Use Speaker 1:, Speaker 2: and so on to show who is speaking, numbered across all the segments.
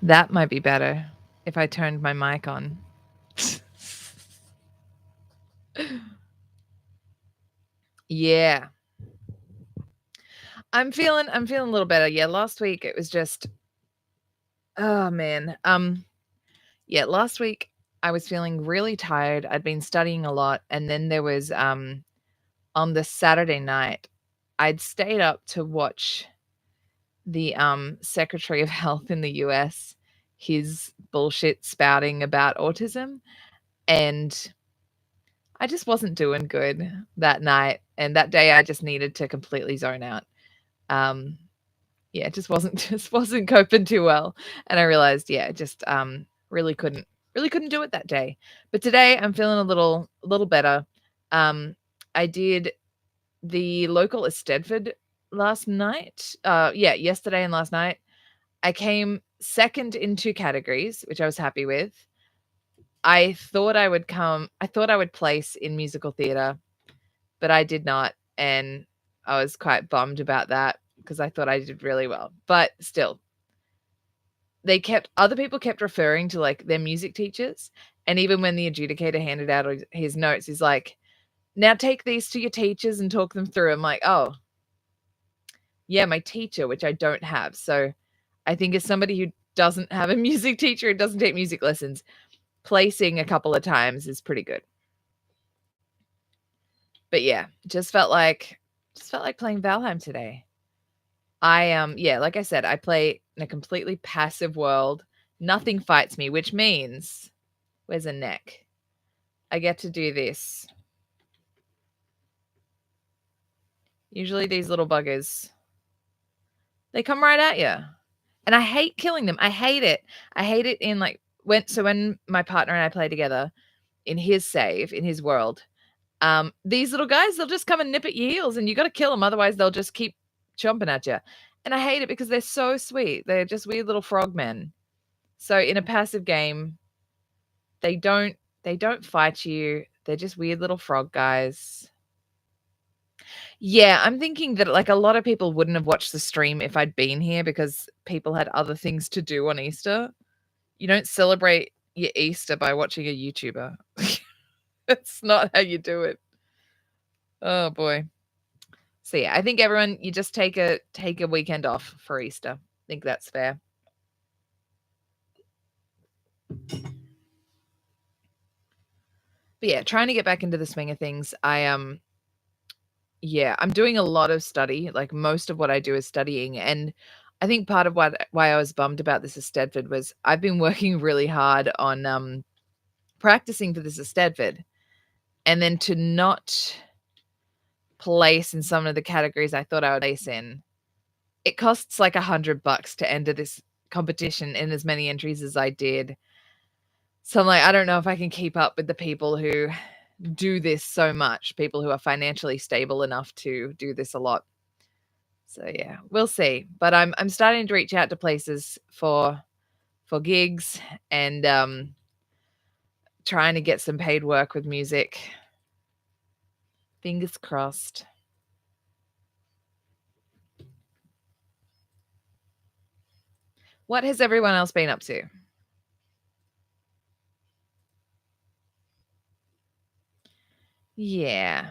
Speaker 1: That might be better if I turned my mic on. Yeah. I'm feeling a little better. Yeah, last week it was just oh man. Yeah, last week I was feeling really tired. I'd been studying a lot, and then there was on the Saturday night I'd stayed up to watch the Secretary of Health in the US, his bullshit spouting about autism, and I just wasn't doing good that night, and that day I just needed to completely zone out. Um, yeah, just wasn't coping too well, and I realized, yeah, just really couldn't do it that day. But today I'm feeling a little better. I did the local Eisteddfod last night. Yeah, yesterday and last night. I came second in 2 categories, which I was happy with. I thought I would place in musical theater, but I did not, and I was quite bummed about that because I thought I did really well. But still, other people kept referring to, like, their music teachers, and even when the adjudicator handed out his notes, he's like, "Now take these to your teachers and talk them through." I'm like, "Oh, yeah, my teacher," which I don't have. So, I think as somebody who doesn't have a music teacher and doesn't take music lessons, placing a couple of times is pretty good. But yeah, just felt like playing Valheim today. Yeah, like I said, I play in a completely passive world. Nothing fights me, which means where's a neck? I get to do this. Usually these little buggers, they come right at you. And I hate killing them. I hate it. I hate it in like when my partner and I play together in his save, in his world, these little guys, they'll just come and nip at your heels and you got to kill them. Otherwise, they'll just keep chomping at you. And I hate it because they're so sweet. They're just weird little frogmen. So in a passive game, they don't fight you. They're just weird little frog guys. Yeah, I'm thinking that, like, a lot of people wouldn't have watched the stream if I'd been here because people had other things to do on Easter. You don't celebrate your Easter by watching a YouTuber. That's not how you do it. Oh boy. So yeah, I think everyone, you just take a weekend off for Easter. I think that's fair. But yeah, trying to get back into the swing of things. Yeah, I'm doing a lot of study. Like most of what I do is studying, and I think part of why I was bummed about this Eisteddfod was I've been working really hard on practicing for this Eisteddfod, and then to not place in some of the categories I thought I would place in, it costs like $100 to enter this competition in as many entries as I did. So I'm like, I don't know if I can keep up with the people who do this so much, people who are financially stable enough to do this a lot. So yeah, we'll see. But I'm starting to reach out to places for gigs and trying to get some paid work with music. Fingers crossed. What has everyone else been up to? Yeah.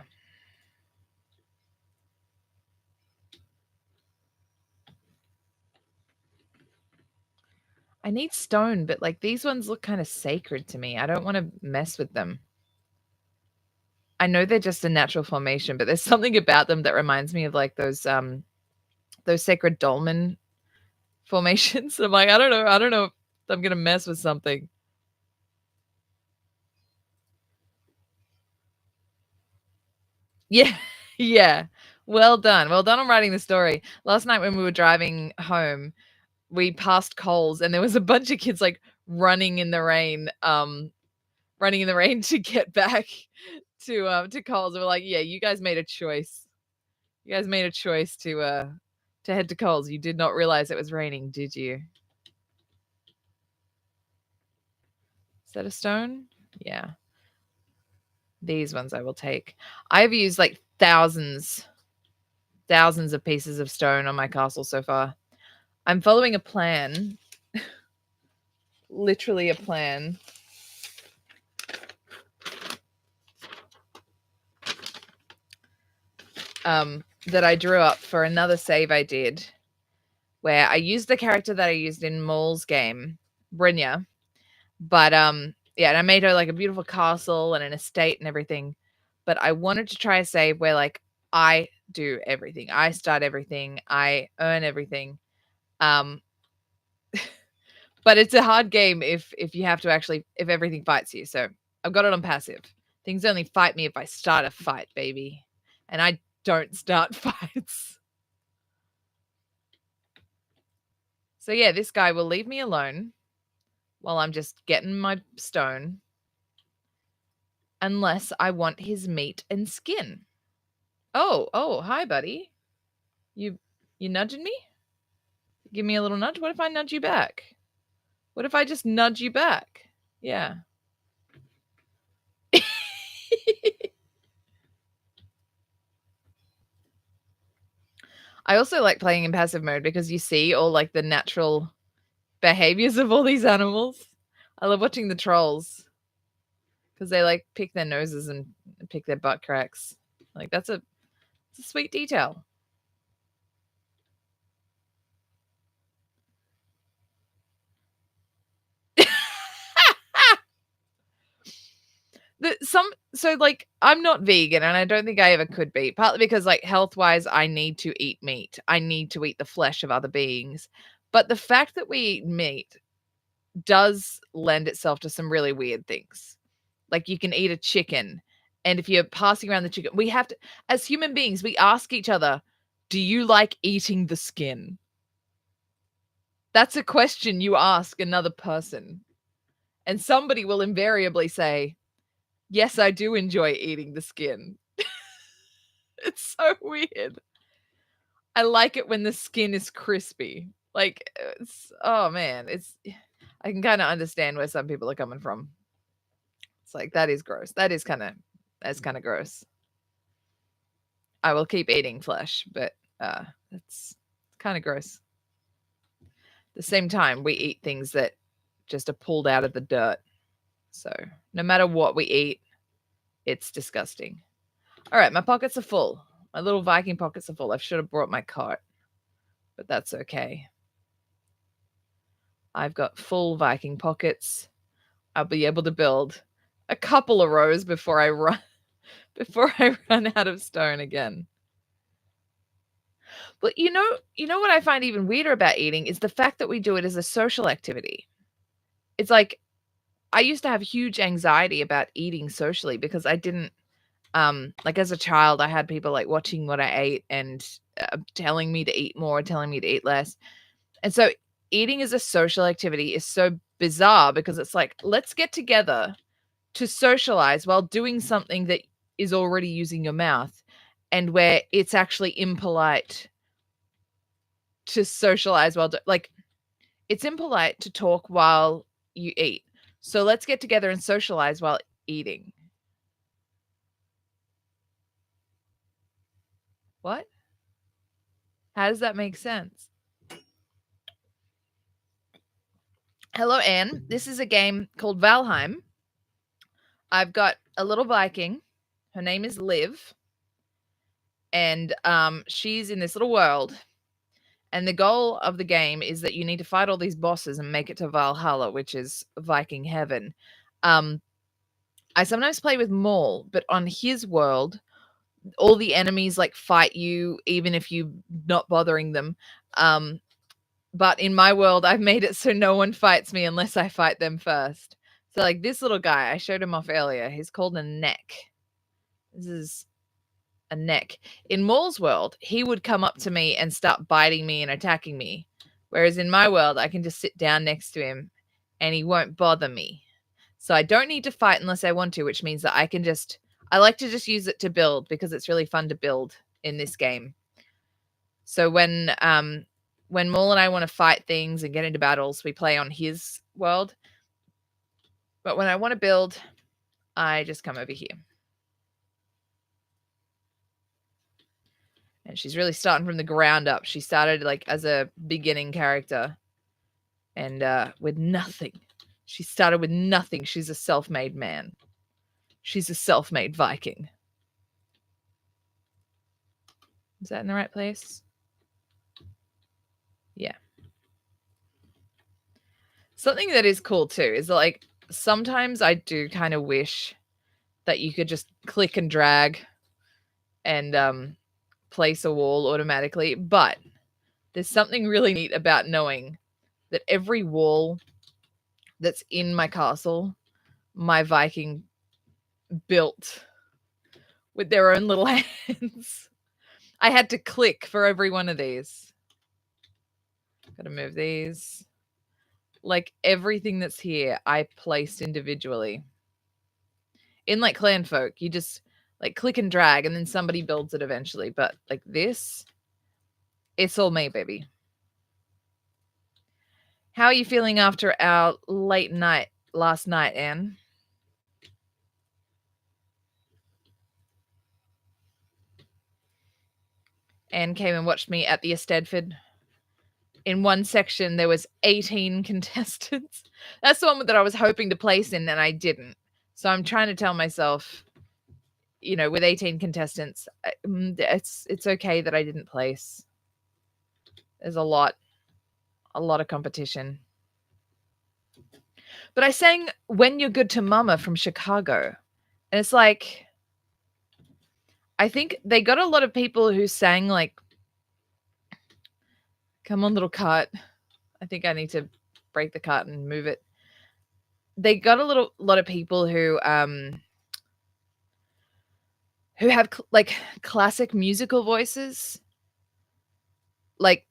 Speaker 1: I need stone, but like these ones look kind of sacred to me. I don't want to mess with them. I know they're just a natural formation, but there's something about them that reminds me of like those sacred dolmen formations. I'm like, I don't know if I'm gonna mess with something. Yeah, yeah. Well done. Well done on writing the story. Last night when we were driving home, we passed Coles and there was a bunch of kids like running in the rain, to get back to Coles. And we're like, yeah, you guys made a choice. You guys made a choice to head to Coles. You did not realize it was raining, did you? Is that a stone? Yeah. These ones I will take. I've used like thousands of pieces of stone on my castle so far. I'm following a plan. literally a plan. That I drew up for another save I did, where I used the character that I used in Maul's game, Brynja. But yeah, and I made her like a beautiful castle and an estate and everything. But I wanted to try a save where like I do everything. I start everything. I earn everything. But it's a hard game if you have to actually, if everything fights you. So I've got it on passive. Things only fight me if I start a fight, baby. And I don't start fights. So yeah, this guy will leave me alone while I'm just getting my stone, unless I want his meat and skin. Oh, hi, buddy. You nudging me? Give me a little nudge. What if I nudge you back? What if I just nudge you back? Yeah. I also like playing in passive mode because you see all like the natural behaviors of all these animals. I love watching the trolls because they like pick their noses and pick their butt cracks. Like it's a sweet detail. So like I'm not vegan and I don't think I ever could be, partly because like health wise I need to eat meat. I need to eat the flesh of other beings. But the fact that we eat meat does lend itself to some really weird things. Like you can eat a chicken, and if you're passing around the chicken, we have to, as human beings, we ask each other, do you like eating the skin? That's a question you ask another person. And somebody will invariably say, yes, I do enjoy eating the skin. It's so weird. I like it when the skin is crispy. Like, oh man, I can kind of understand where some people are coming from. It's like, that is gross. That's kind of gross. I will keep eating flesh, but it's kind of gross. At the same time, we eat things that just are pulled out of the dirt. So no matter what we eat, it's disgusting. All right, my pockets are full. My little Viking pockets are full. I should have brought my cart, but that's okay. I've got full Viking pockets. I'll be able to build a couple of rows before I run out of stone again. But you know what I find even weirder about eating is the fact that we do it as a social activity. It's like I used to have huge anxiety about eating socially because I didn't like as a child I had people like watching what I ate and telling me to eat more, telling me to eat less. And so eating as a social activity is so bizarre because it's like, let's get together to socialize while doing something that is already using your mouth, and where it's actually impolite to socialize while like it's impolite to talk while you eat. So let's get together and socialize while eating. What? How does that make sense? Hello, Anne. This is a game called Valheim. I've got a little Viking. Her name is Liv. And she's in this little world. And the goal of the game is that you need to fight all these bosses and make it to Valhalla, which is Viking heaven. I sometimes play with Maul, but on his world, all the enemies like fight you, even if you're not bothering them. But in my world, I've made it so no one fights me unless I fight them first. So like this little guy, I showed him off earlier. He's called a neck. This is a neck. In Maul's world, he would come up to me and start biting me and attacking me. Whereas in my world, I can just sit down next to him and he won't bother me. So I don't need to fight unless I want to, which means that I like to just use it to build because it's really fun to build in this game. So when Maul and I want to fight things and get into battles, we play on his world. But when I want to build, I just come over here. And she's really starting from the ground up. She started like as a beginning character and with nothing. She started with nothing. She's a self-made man. She's a self-made Viking. Is that in the right place? Yeah. Something that is cool too is like sometimes I do kind of wish that you could just click and drag and place a wall automatically, but there's something really neat about knowing that every wall that's in my castle, my Viking built with their own little hands. I had to click for every one of these. Gotta move these. Like everything that's here, I placed individually. In like clan folk, you just like click and drag and then somebody builds it eventually. But like this, it's all me, baby. How are you feeling after our late night last night, Anne? Anne came and watched me at the Estedford. In one section, there was 18 contestants. That's the one that I was hoping to place in, and I didn't. So I'm trying to tell myself, you know, with 18 contestants, it's okay that I didn't place. There's a lot of competition. But I sang When You're Good to Mama from Chicago. And it's like, I think they got a lot of people who sang like, come on, little cart. I think I need to break the cart and move it. They got a lot of people who have like classic musical voices. Like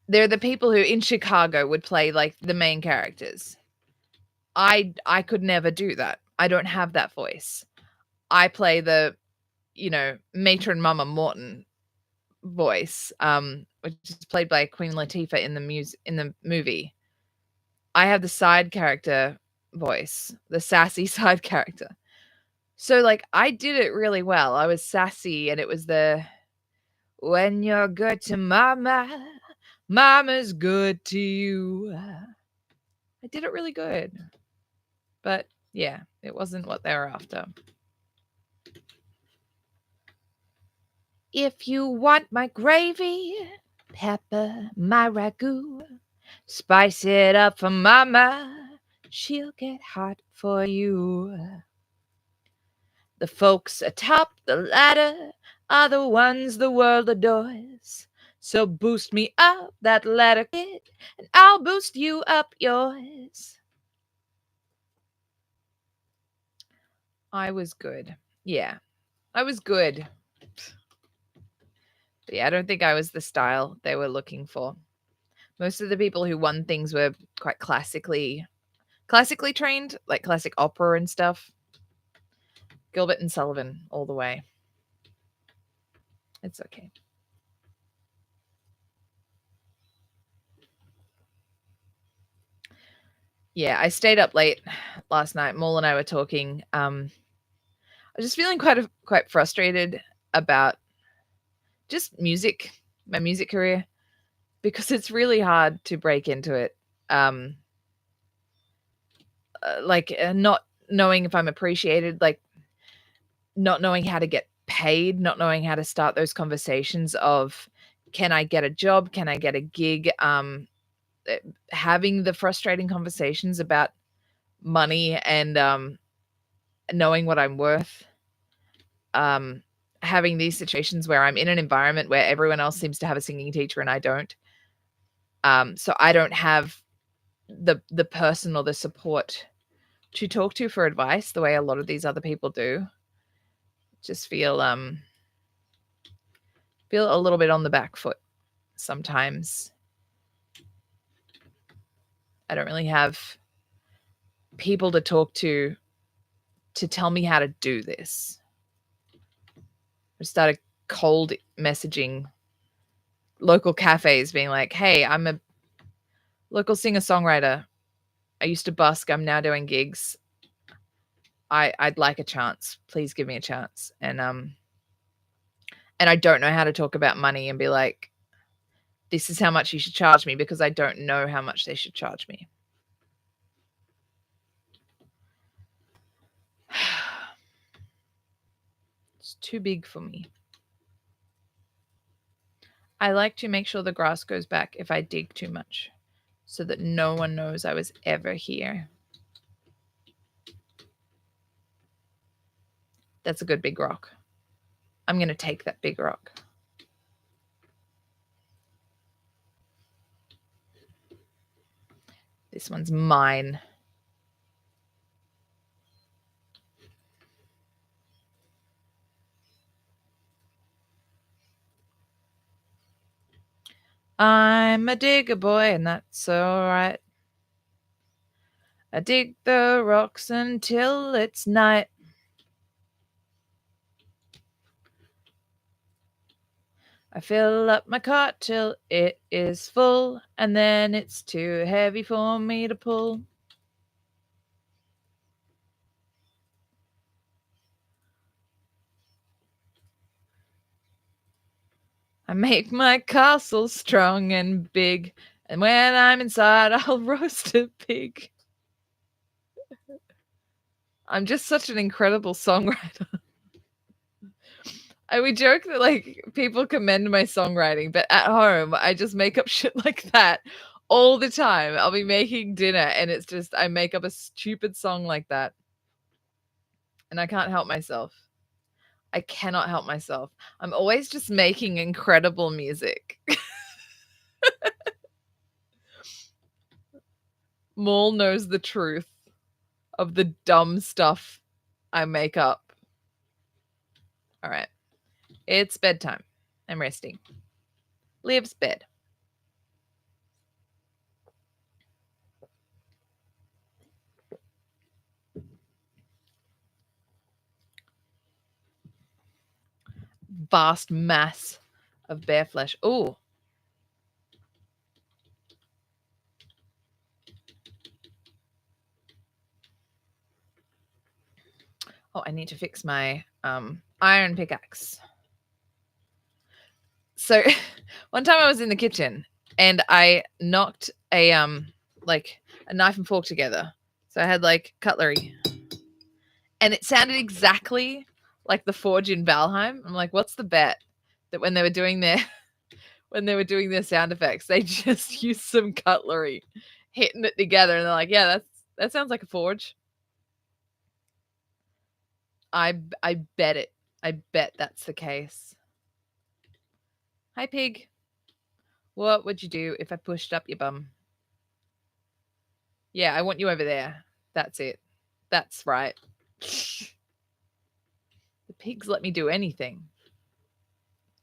Speaker 1: they're the people who in Chicago would play like the main characters. I could never do that. I don't have that voice. I play the, you know, matron Mama Morton voice, which is played by Queen Latifah in the movie. I have the side character voice, the sassy side character. So like I did it really well. I was sassy and it was the when you're good to mama, mama's good to you. I did it really good. But yeah, it wasn't what they were after. If you want my gravy, pepper my ragu, spice it up for mama, she'll get hot for you. The folks atop the ladder are the ones the world adores. So boost me up that ladder, kid, and I'll boost you up yours. I was good. Yeah, I was good. But yeah, I don't think I was the style they were looking for. Most of the people who won things were quite classically trained, like classic opera and stuff. Gilbert and Sullivan all the way. It's okay. Yeah, I stayed up late last night. Maul and I were talking. I was just feeling quite frustrated about just music, my music career, because it's really hard to break into it. Not knowing if I'm appreciated, like not knowing how to get paid, not knowing how to start those conversations of, can I get a job? Can I get a gig? Having the frustrating conversations about money and knowing what I'm worth. Having these situations where I'm in an environment where everyone else seems to have a singing teacher and I don't. So I don't have the person or the support to talk to for advice the way a lot of these other people do. Just feel a little bit on the back foot sometimes. I don't really have people to talk to tell me how to do this. I started cold messaging local cafes being like, hey, I'm a local singer-songwriter. I used to busk. I'm now doing gigs. I'd like a chance. Please give me a chance. And I don't know how to talk about money and be like, this is how much you should charge me, because I don't know how much they should charge me. too big for me. I like to make sure the grass goes back if I dig too much, so that no one knows I was ever here. That's a good big rock. I'm going to take that big rock. This one's mine. I'm a digger boy, and that's alright. I dig the rocks until it's night. I fill up my cart till it is full, and then it's too heavy for me to pull. I make my castle strong and big, and when I'm inside, I'll roast a pig. I'm just such an incredible songwriter. We joke that like people commend my songwriting, but at home I just make up shit like that all the time. I'll be making dinner and it's just I make up a stupid song like that. And I can't help myself. I cannot help myself. I'm always just making incredible music. Maul knows the truth of the dumb stuff I make up. All right. It's bedtime. I'm resting. Liv's bed. Vast mass of bear flesh. Oh. Oh, I need to fix my iron pickaxe. So one time I was in the kitchen and I knocked a knife and fork together. So I had like cutlery. And it sounded exactly like the forge in Valheim. I'm like, what's the bet that when they were doing their sound effects, they just used some cutlery, hitting it together, and they're like, yeah, that sounds like a forge. I bet it. I bet that's the case. Hi, pig. What would you do if I pushed up your bum? Yeah, I want you over there. That's it. That's right. The pigs let me do anything.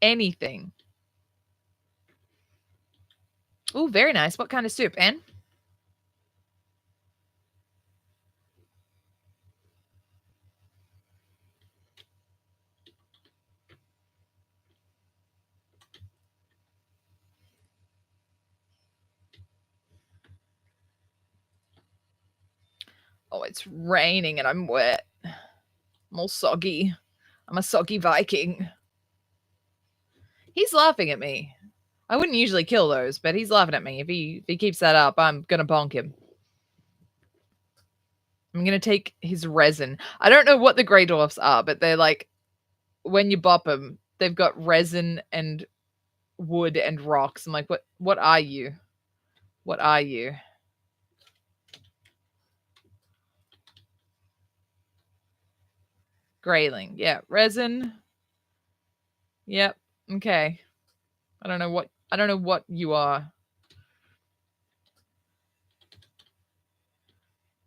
Speaker 1: Anything. Oh, very nice. What kind of soup, Anne? Oh, it's raining and I'm wet. I'm all soggy. I'm a soggy Viking. He's laughing at me. I wouldn't usually kill those, but he's laughing at me. If he keeps that up, I'm gonna bonk him. I'm gonna take his resin. I don't know what the grey dwarfs are, but they're like when you bop them, they've got resin and wood and rocks. I'm like, what are you? What are you? Grayling. Yeah, resin. Yep. Okay. I don't know what you are.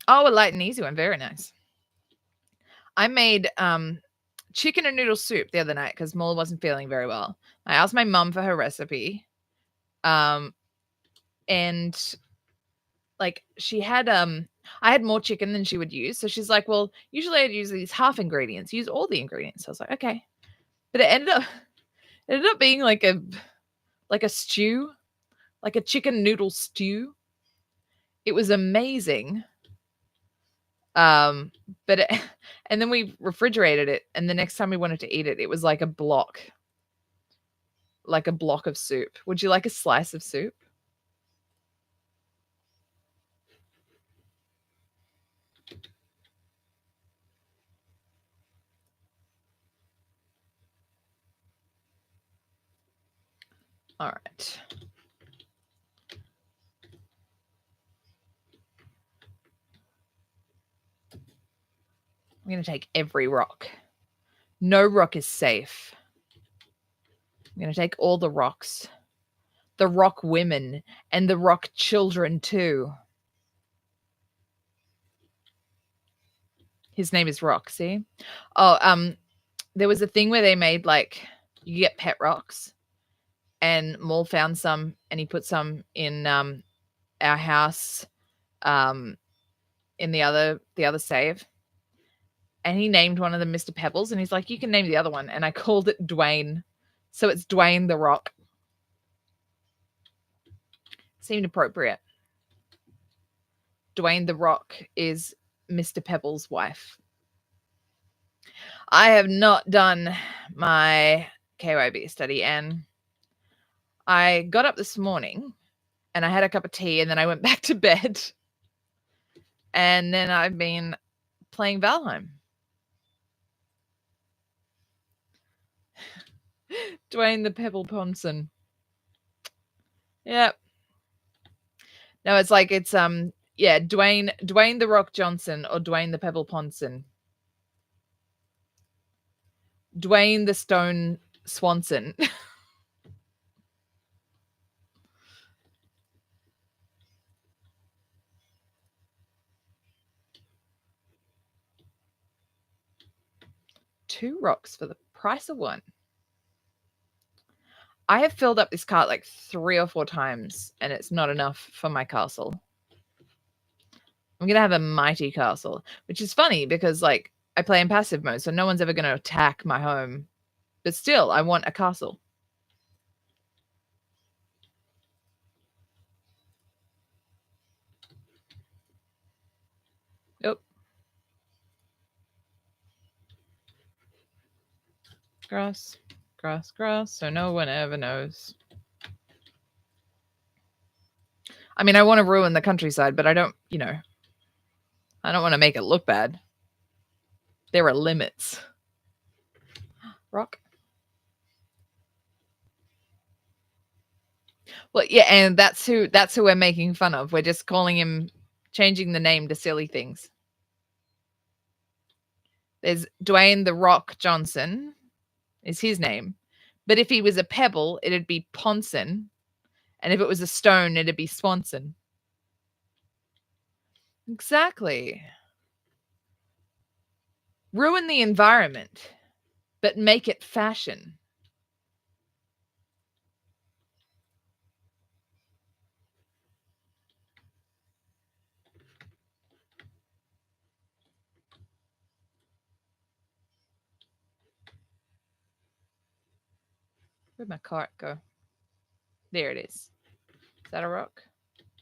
Speaker 1: Oh, a light and easy one. Very nice. I made chicken and noodle soup the other night because Mola wasn't feeling very well. I asked my mum for her recipe. And like she had I had more chicken than she would use. So she's like, well, usually I'd use these half ingredients, use all the ingredients. So I was like, okay. But it ended up being like a stew, like a chicken noodle stew. It was amazing. Um, but it, and then we refrigerated it, and the next time we wanted to eat it, it was like a block of soup. Would you like a slice of soup? All right. I'm going to take every rock. No rock is safe. I'm going to take all the rocks. The rock women and the rock children too. His name is Rock, see? Oh, there was a thing where they made like you get pet rocks, and Maul found some and he put some in our house in the other save. And he named one of them Mr. Pebbles, and he's like, you can name the other one. And I called it Dwayne. So it's Dwayne the Rock. Seemed appropriate. Dwayne the Rock is Mr. Pebbles' wife. I have not done my KYB study, and I got up this morning and I had a cup of tea and then I went back to bed. And then I've been playing Valheim. Dwayne the Pebble Ponson. Yep. No, it's like it's Dwayne the Rock Johnson or Dwayne the Pebble Ponson. Dwayne the Stone Swanson. Two rocks for the price of one. I have filled up this cart like 3 or 4 times, and it's not enough for my castle. I'm going to have a mighty castle, which is funny because, like, I play in passive mode, so no one's ever going to attack my home. But still, I want a castle. Yep. Grass, grass, grass, so no one ever knows. I mean, I want to ruin the countryside, but I don't, I don't want to make it look bad. There are limits. Rock. Well, yeah, and that's who we're making fun of. We're just calling him, changing the name to silly things. There's Dwayne the Rock Johnson is his name. But if he was a pebble, it'd be Ponson. And if it was a stone, it'd be Swanson. Exactly. Ruin the environment, but make it fashion. Where'd my cart go? There it is. Is that a rock?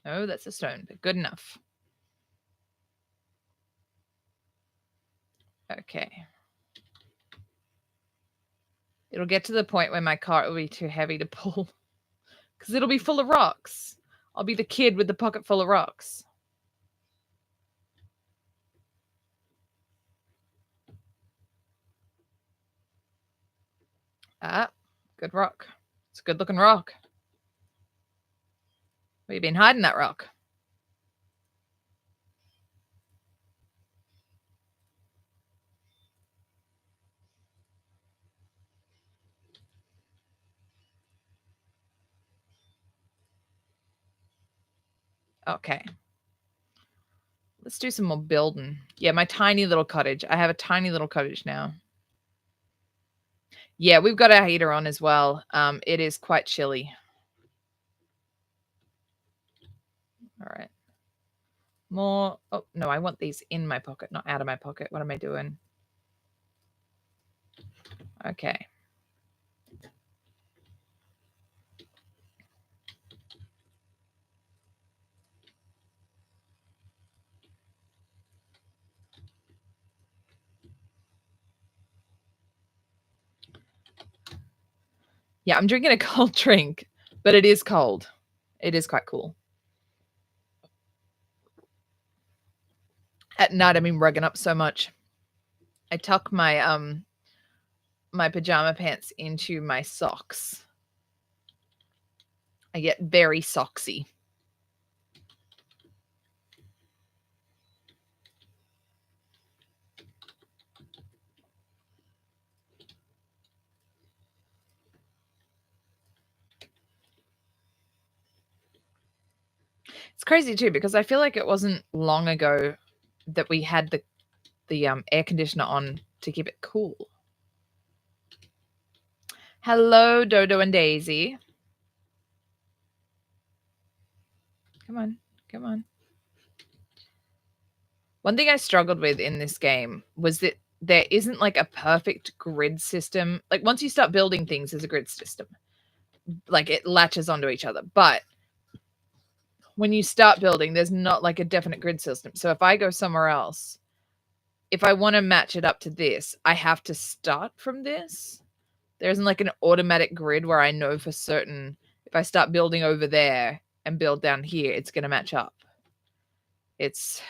Speaker 1: No, that's a stone, but good enough. Okay. It'll get to the point where my cart will be too heavy to pull because it'll be full of rocks. I'll be the kid with the pocket full of rocks. Ah, good rock. It's a good looking rock. Where you been hiding that rock? Okay. Let's do some more building. Yeah, my tiny little cottage. I have a tiny little cottage now. Yeah, we've got our heater on as well. It is quite chilly. All right. More. Oh, no, I want these in my pocket, not out of my pocket. What am I doing? Okay. Yeah, I'm drinking a cold drink, but it is cold. It is quite cool. At night, I've been rugging up so much. I tuck my my pajama pants into my socks. I get very socksy. It's crazy too because I feel like it wasn't long ago that we had the air conditioner on to keep it cool. Hello, Dodo and Daisy. Come on, come on. One thing I struggled with in this game was that there isn't like a perfect grid system. Like once you start building things, there's a grid system. Like it latches onto each other. But when you start building, there's not like a definite grid system. So if I go somewhere else, if I want to match it up to this, I have to start from this. There isn't like an automatic grid where I know for certain if I start building over there and build down here, it's going to match up. It's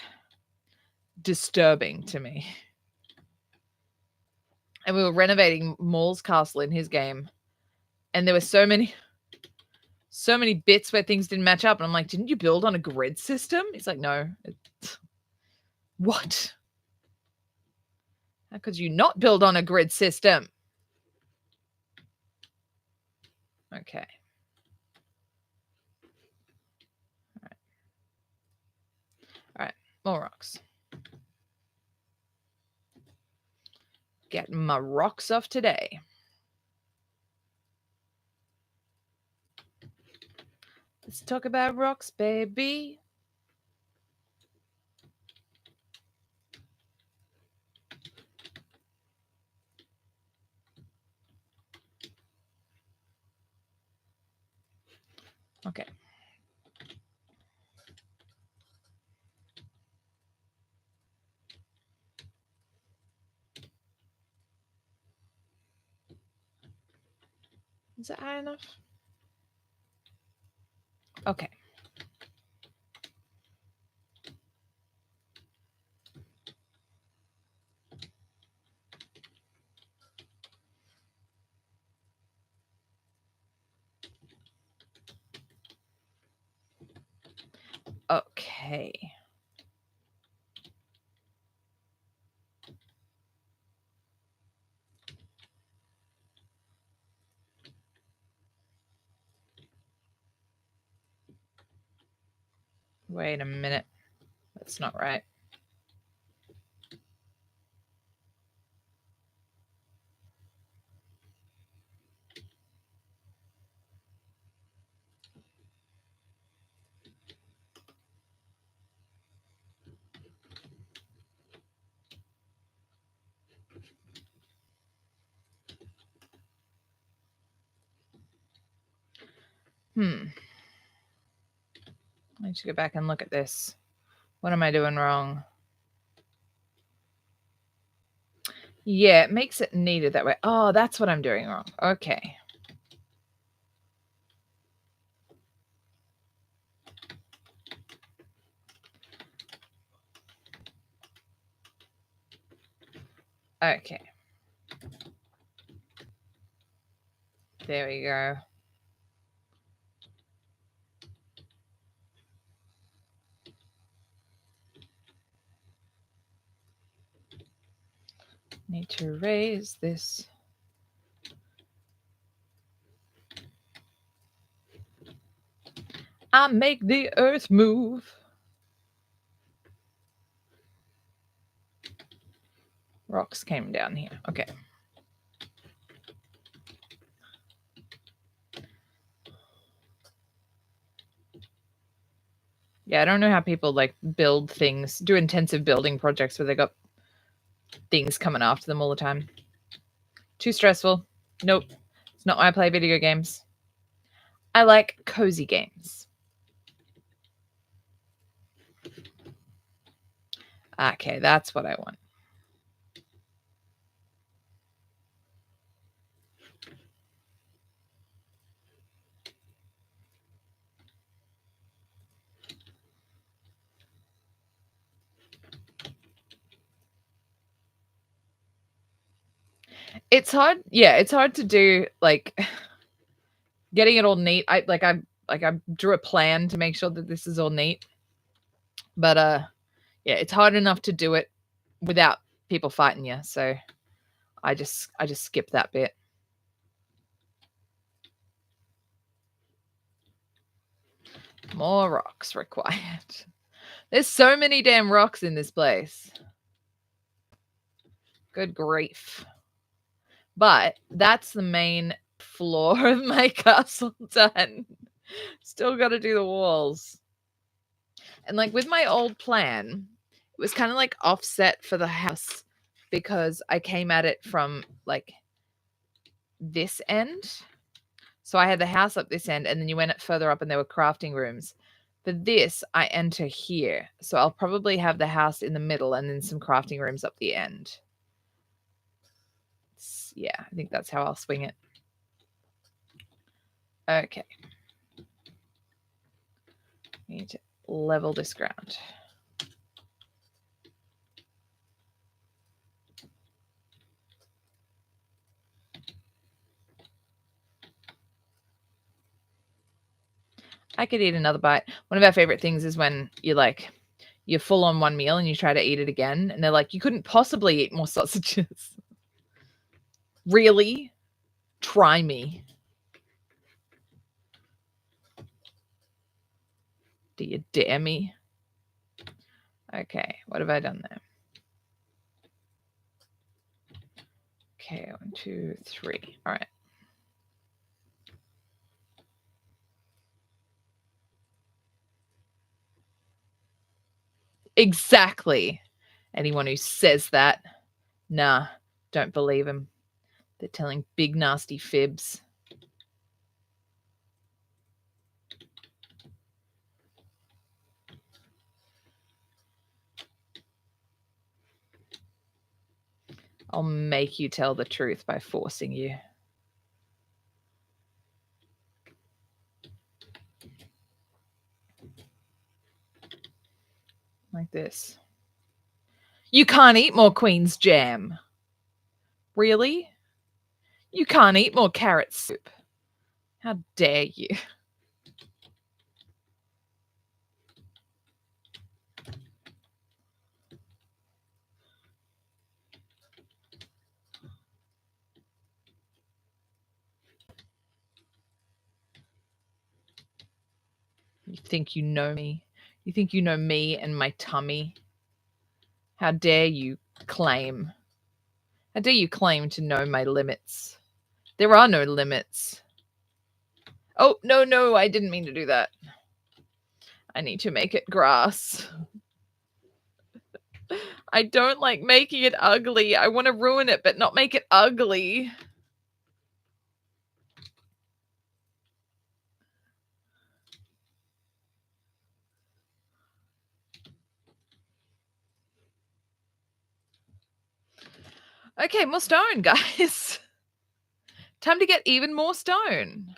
Speaker 1: disturbing to me. And we were renovating Maul's castle in his game, and there were so many bits where things didn't match up. And I'm like, didn't you build on a grid system? He's like, no. What? How could you not build on a grid system? Okay. All right. More rocks. Get my rocks off today. Let's talk about rocks, baby. Okay. Is that high enough? Okay. Okay. Wait a minute. That's not right. I need to go back and look at this. What am I doing wrong? Yeah, it makes it needed that way. Oh, that's what I'm doing wrong. Okay. Okay. There we go. Need to raise this. I make the earth move. Rocks came down here. Okay. Yeah, I don't know how people like build things, do intensive building projects where they got things coming after them all the time. Too stressful. Nope. It's not why I play video games. I like cozy games. Okay, that's what I want. It's hard. Yeah, it's hard to do like getting it all neat. I like I drew a plan to make sure that this is all neat. But yeah, it's hard enough to do it without people fighting you. So I just skip that bit. More rocks required. There's so many damn rocks in this place. Good grief. But that's the main floor of my castle done. Still got to do the walls. And like with my old plan, it was kind of like offset for the house because I came at it from like this end. So I had the house up this end, and then you went further up and there were crafting rooms. For this, I enter here. So I'll probably have the house in the middle and then some crafting rooms up the end. Yeah, I think that's how I'll swing it. Okay. Need to level this ground. I could eat another bite. One of our favorite things is when you're full on one meal and you try to eat it again, and they're like, you couldn't possibly eat more sausages. Really? Try me. Do you dare me? Okay, what have I done there? Okay, 1, 2, 3. All right. Exactly. Anyone who says that, nah, don't believe them. They're telling big nasty fibs. I'll make you tell the truth by forcing you. Like this. You can't eat more Queen's jam. Really? You can't eat more carrot soup. How dare you? You think you know me? You think you know me and my tummy? How dare you claim? How dare you claim to know my limits? There are no limits. Oh, no, I didn't mean to do that. I need to make it grass. I don't like making it ugly. I want to ruin it, but not make it ugly. Okay, more stone, guys. Time to get even more stone.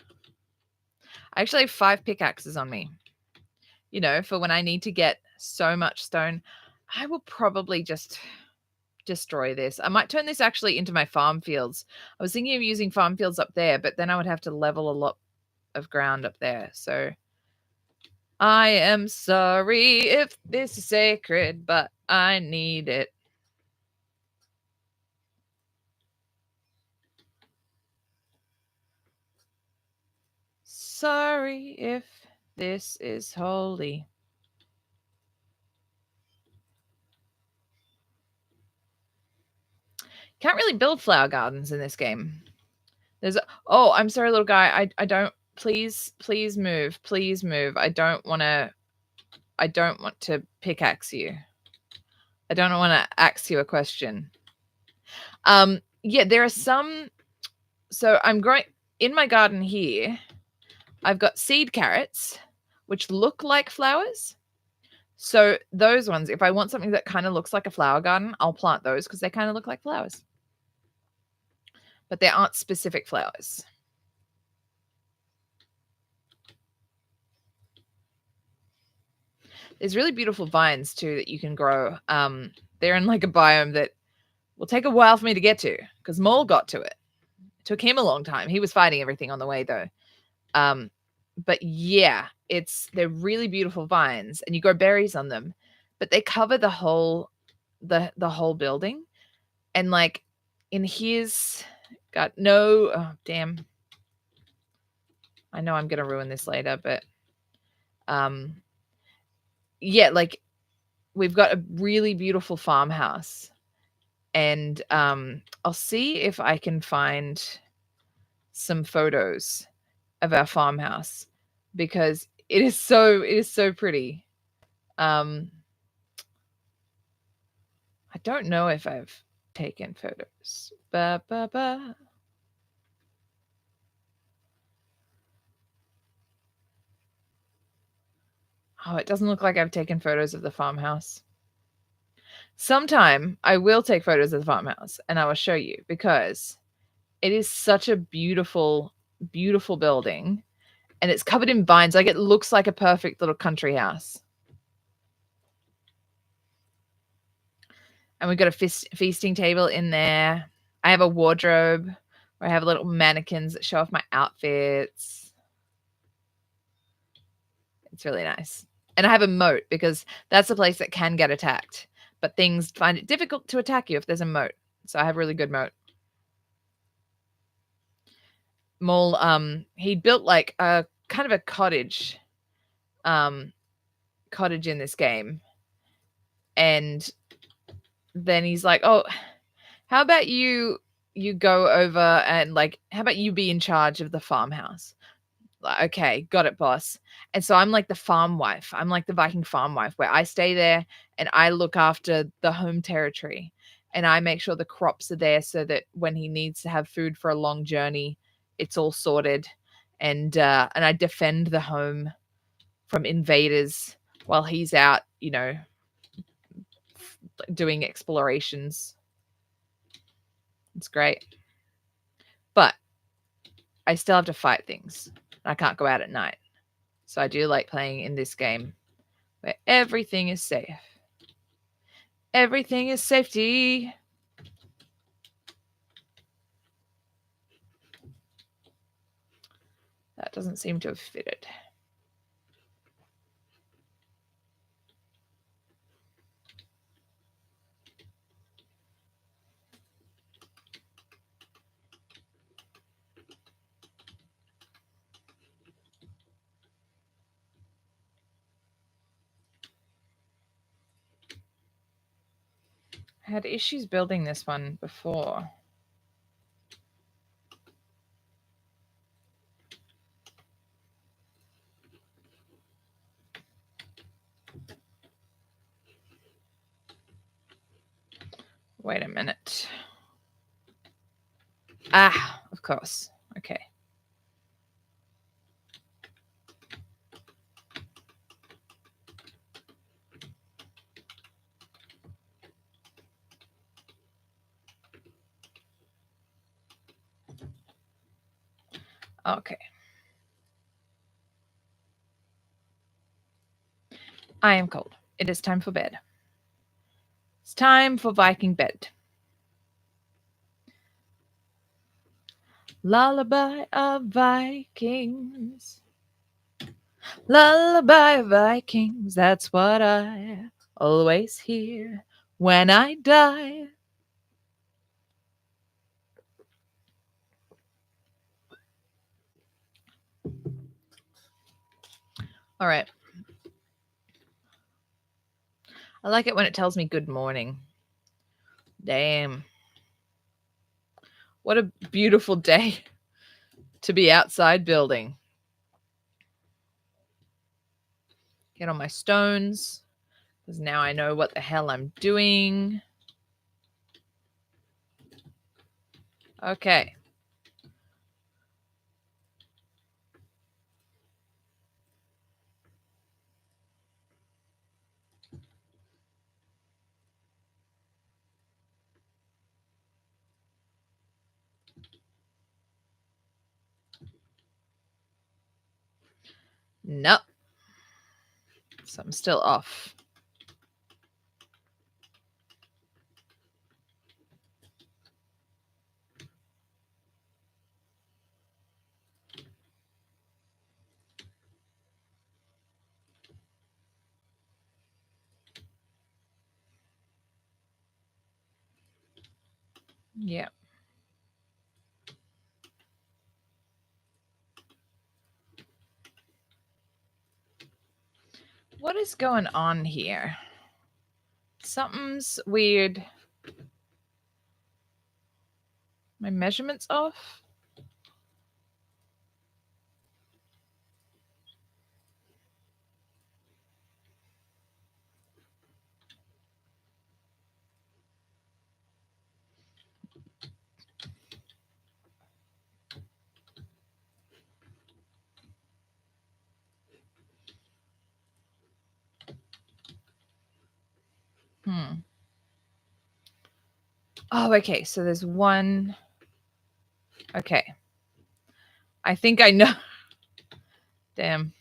Speaker 1: I actually have 5 pickaxes on me. You know, for when I need to get so much stone. I will probably just destroy this. I might turn this actually into my farm fields. I was thinking of using farm fields up there, but then I would have to level a lot of ground up there. So I am sorry if this is sacred, but I need it. Sorry if this is holy. Can't really build flower gardens in this game. Oh, I'm sorry, little guy. I don't. Please move. Please move. I don't want to pickaxe you. I don't want to ask you a question. Yeah, there are some. So I'm growing in my garden here. I've got seed carrots, which look like flowers. So those ones, if I want something that kind of looks like a flower garden, I'll plant those because they kind of look like flowers. But there aren't specific flowers. There's really beautiful vines too that you can grow. They're in like a biome that will take a while for me to get to because Mole got to it. It took him a long time. He was fighting everything on the way though. but yeah, they're really beautiful vines, and you grow berries on them, but they cover the whole building. And like in his got no damn. I know I'm gonna ruin this later, but yeah, like we've got a really beautiful farmhouse, and I'll see if I can find some photos of our farmhouse because it is so pretty. I don't know if I've taken photos. Ba, ba, ba. Oh, it doesn't look like I've taken photos of the farmhouse. Sometime I will take photos of the farmhouse and I will show you because it is such a beautiful, beautiful building, and it's covered in vines. Like it looks like a perfect little country house. And we've got a feasting table in there. I have a wardrobe where I have little mannequins that show off my outfits. It's really nice. And I have a moat because that's a place that can get attacked, but things find it difficult to attack you if there's a moat. So I have a really good moat. Mole, he built like a kind of a cottage in this game. And then he's like, "Oh, how about you go over and like how about you be in charge of the farmhouse?" Like, okay, got it, boss. And so I'm like the farm wife. I'm like the Viking farm wife where I stay there and I look after the home territory and I make sure the crops are there so that when he needs to have food for a long journey, it's all sorted. And I defend the home from invaders while he's out, doing explorations. It's great. But I still have to fight things. I can't go out at night. So I do like playing in this game where everything is safe. Everything is safety. That doesn't seem to have fitted. I had issues building this one before. Wait a minute. Ah, of course. Okay. Okay. I am cold. It is time for bed. It's time for Viking bed. Lullaby of Vikings. Lullaby of Vikings. That's what I always hear when I die. All right. I like it when it tells me good morning. Damn. What a beautiful day to be outside building. Get on my stones because now I know what the hell I'm doing. Okay. Nope. So I'm still off. Yeah. What is going on here? Something's weird. My measurements off? Oh, okay. So there's one. Okay. I think I know. Damn.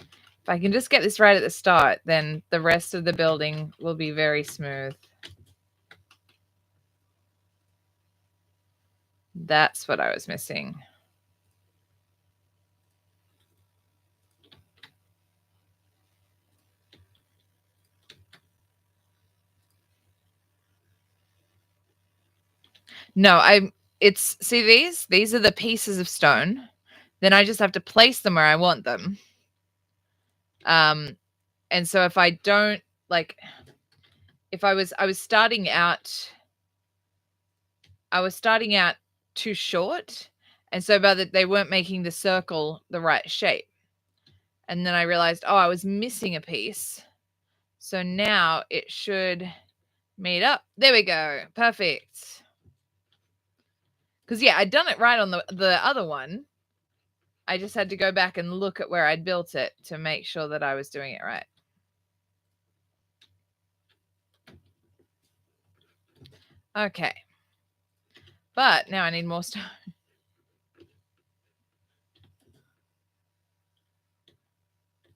Speaker 1: If I can just get this right at the start, then the rest of the building will be very smooth. That's what I was missing. No, these are the pieces of stone. Then I just have to place them where I want them. And so if I don't like, if I was starting out too short, and so by they weren't making the circle the right shape. And then I realized, oh, I was missing a piece. So now it should meet up. There we go. Perfect. Because yeah, I'd done it right on the other one. I just had to go back and look at where I'd built it to make sure that I was doing it right. Okay. But now I need more stone.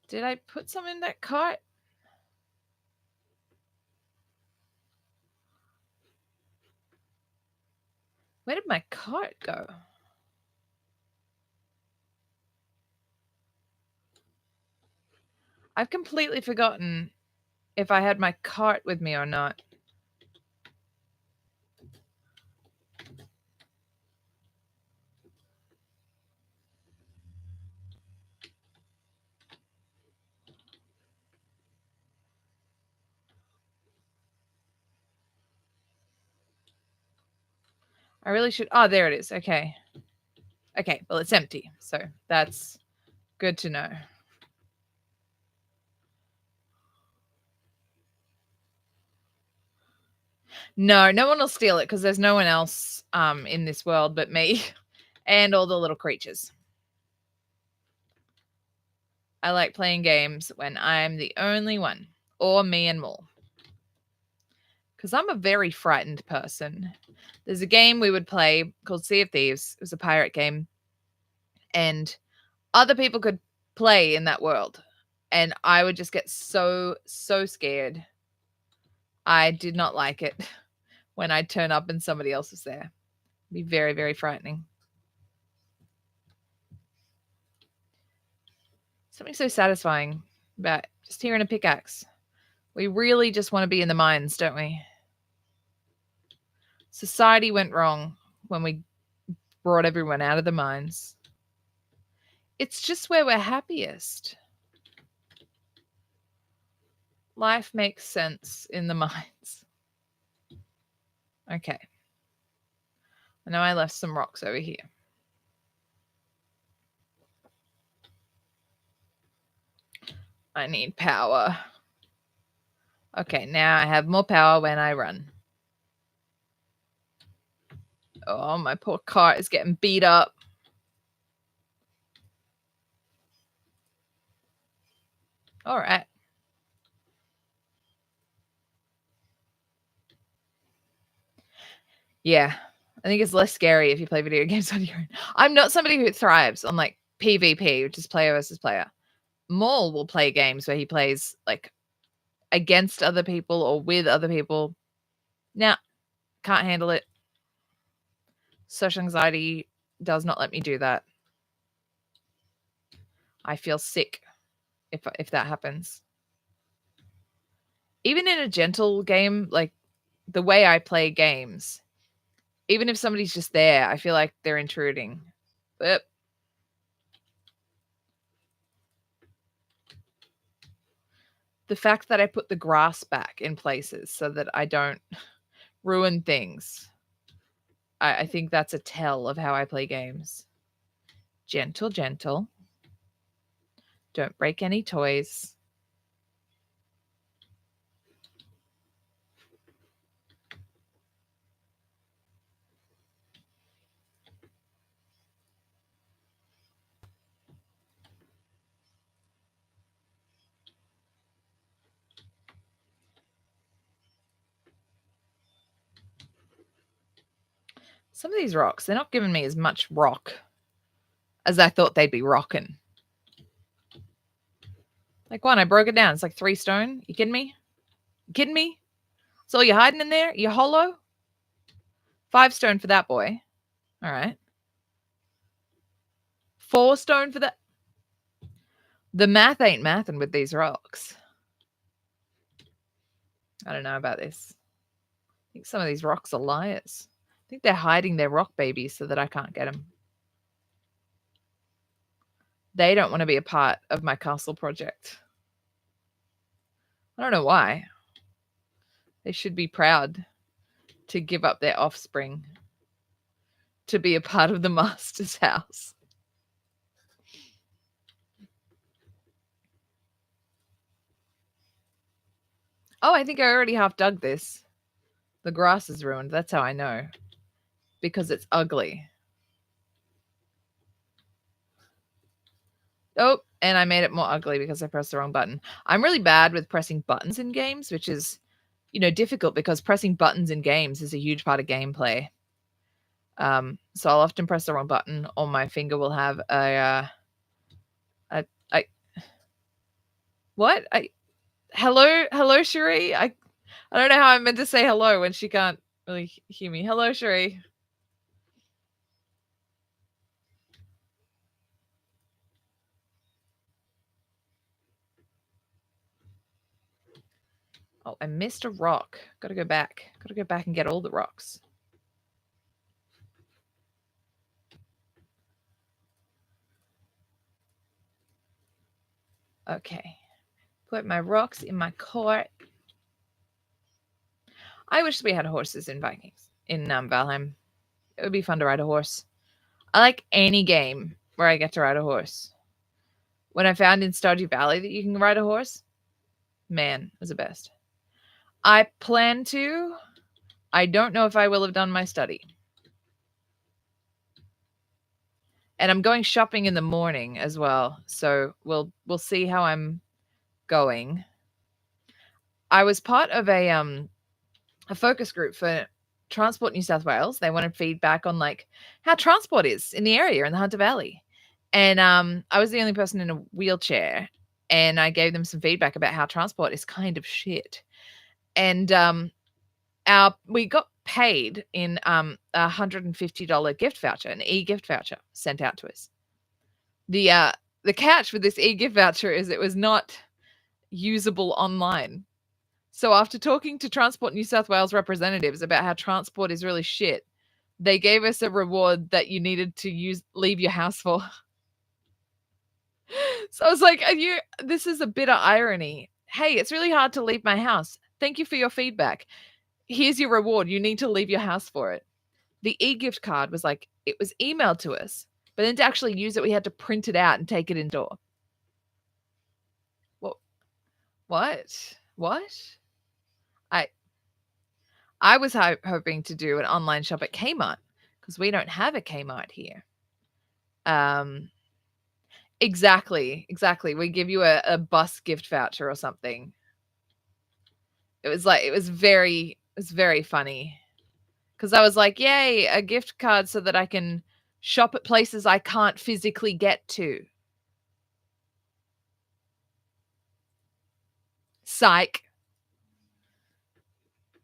Speaker 1: Did I put some in that cart? Where did my cart go? I've completely forgotten if I had my cart with me or not. I really should. Oh, there it is. Okay. Okay. Well, it's empty. So that's good to know. No, no one will steal it because there's no one else in this world but me and all the little creatures. I like playing games when I'm the only one, or me and more. Because I'm a very frightened person. There's a game we would play called Sea of Thieves. It was a pirate game. And other people could play in that world. And I would just get so scared. I did not like it when I'd turn up and somebody else was there. It'd be very, very frightening. Something so satisfying about just hearing a pickaxe. We really just want to be in the mines, don't we? Society went wrong when we brought everyone out of the mines. It's just where we're happiest. Life makes sense in the mines. Okay. I know I left some rocks over here. I need power. Okay, now I have more power when I run. Oh, my poor cart is getting beat up. All right. Yeah. I think it's less scary if you play video games on your own. I'm not somebody who thrives on like PvP, which is player versus player. Maul will play games where he plays like against other people or with other people. Now, can't handle it. Social anxiety does not let me do that. I feel sick if that happens. even in a gentle game, like the way I play games, even if somebody's just there, I feel like they're intruding. But the fact that I put the grass back in places so that I don't ruin things, I think that's a tell of how I play games. Gentle, gentle. Don't break any toys. Some of these rocks, they're not giving me as much rock as I thought they'd be rocking. Like one, I broke it down. It's like 3 stone. You kidding me? You kidding me? So you're hiding in there? You hollow? 5 stone for that boy. All right. 4 stone for that. The math ain't mathin' with these rocks. I don't know about this. I think some of these rocks are liars. I think they're hiding their rock babies so that I can't get them. They don't want to be a part of my castle project. I don't know why. They should be proud to give up their offspring to be a part of the master's house. Oh, I think I already half dug this. The grass is ruined. That's how I know. Because it's ugly. Oh, and I made it more ugly because I pressed the wrong button. I'm really bad with pressing buttons in games, which is, difficult because pressing buttons in games is a huge part of gameplay. So I'll often press the wrong button, or my finger will have hello, Cherie. I don't know how I'm meant to say hello when she can't really hear me. Hello, Cherie. Oh, I missed a rock. Gotta go back. Gotta go back and get all the rocks. Okay. Put my rocks in my cart. I wish we had horses in Vikings, in Valheim. It would be fun to ride a horse. I like any game where I get to ride a horse. When I found in Stardew Valley that you can ride a horse, man, it was the best. I plan to. I don't know if I will have done my study. And I'm going shopping in the morning as well, so we'll see how I'm going. I was part of a focus group for Transport New South Wales. They wanted feedback on like how transport is in the area in the Hunter Valley. And I was the only person in a wheelchair, and I gave them some feedback about how transport is kind of shit. And we got paid in $150 gift voucher, an e-gift voucher sent out to us. The catch with this e-gift voucher is it was not usable online. So after talking to Transport New South Wales representatives about how transport is really shit, they gave us a reward that you needed to leave your house for. So I was like, this is a bitter irony. Hey, it's really hard to leave my house. Thank you for your feedback. Here's your reward. You need to leave your house for it. The e-gift card was like, it was emailed to us, but then to actually use it, we had to print it out and take it indoor. What? I was hoping to do an online shop at Kmart because we don't have a Kmart here. Exactly. We give you a bus gift voucher or something. It was very funny because I was like, yay, a gift card so that I can shop at places I can't physically get to. Psych.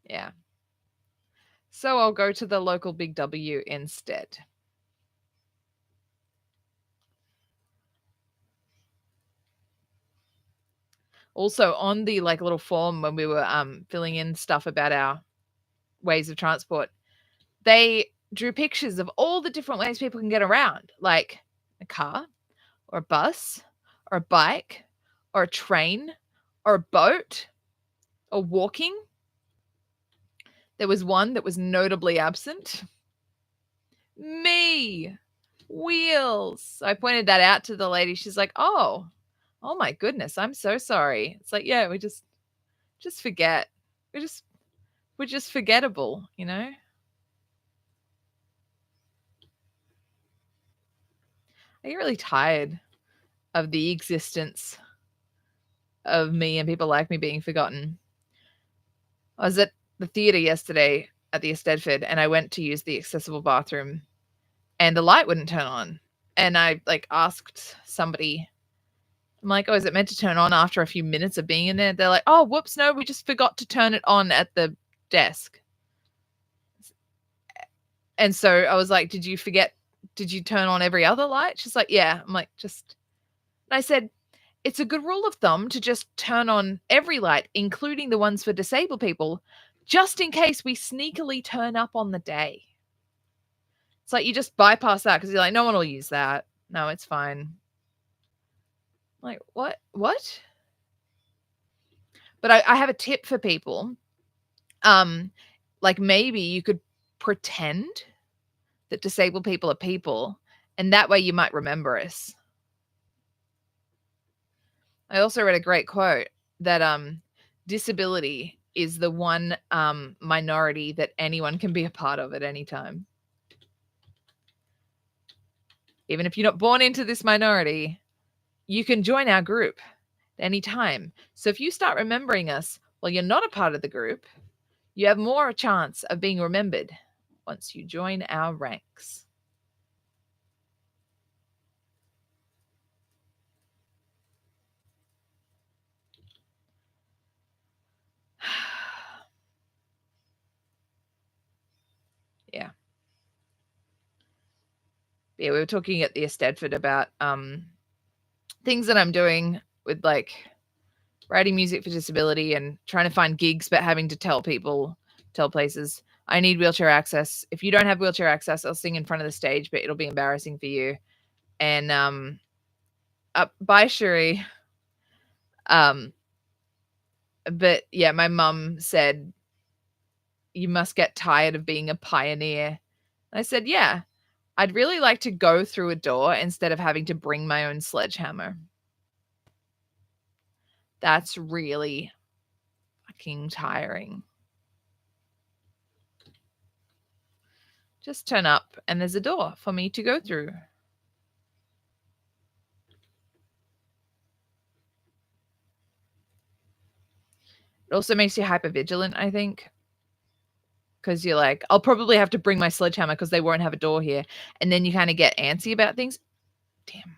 Speaker 1: Yeah. So I'll go to the local Big W instead. Also on the, like, little form when we were, filling in stuff about our ways of transport, they drew pictures of all the different ways people can get around, like a car or a bus or a bike or a train or a boat or walking. There was one that was notably absent. Me. Wheels. I pointed that out to the lady. She's like, "Oh. Oh my goodness. I'm so sorry." It's like, yeah, we just forget. We're just forgettable, you know? I get really tired of the existence of me and people like me being forgotten. I was at the theater yesterday at the Eisteddfod, and I went to use the accessible bathroom, and the light wouldn't turn on. And I, like, asked somebody, I'm like, "Oh, is it meant to turn on after a few minutes of being in there?" They're like, "Oh, whoops, no, we just forgot to turn it on at the desk." And so I was like, "Did you forget? Did you turn on every other light?" She's like, "Yeah." I'm like, "Just..." And I said, "It's a good rule of thumb to just turn on every light, including the ones for disabled people, just in case we sneakily turn up on the day." It's like you just bypass that because you're like, no one will use that. No, it's fine. Like, what? What? But I have a tip for people. Like maybe you could pretend that disabled people are people, and that way you might remember us. I also read a great quote that disability is the one minority that anyone can be a part of at any time. Even if you're not born into this minority, you can join our group at any time. So if you start remembering us while you're not a part of the group, you have more chance of being remembered once you join our ranks. Yeah. Yeah, we were talking at the Eisteddfod about things that I'm doing with, like, writing music for disability and trying to find gigs, but having to tell places, I need wheelchair access. If you don't have wheelchair access, I'll sing in front of the stage, but it'll be embarrassing for you. And bye, Shuri. But yeah, my mum said, "You must get tired of being a pioneer." I said, "Yeah, I'd really like to go through a door instead of having to bring my own sledgehammer." That's really fucking tiring. Just turn up and there's a door for me to go through. It also makes you hyper vigilant, I think, because you're like, I'll probably have to bring my sledgehammer because they won't have a door here. And then you kind of get antsy about things. Damn.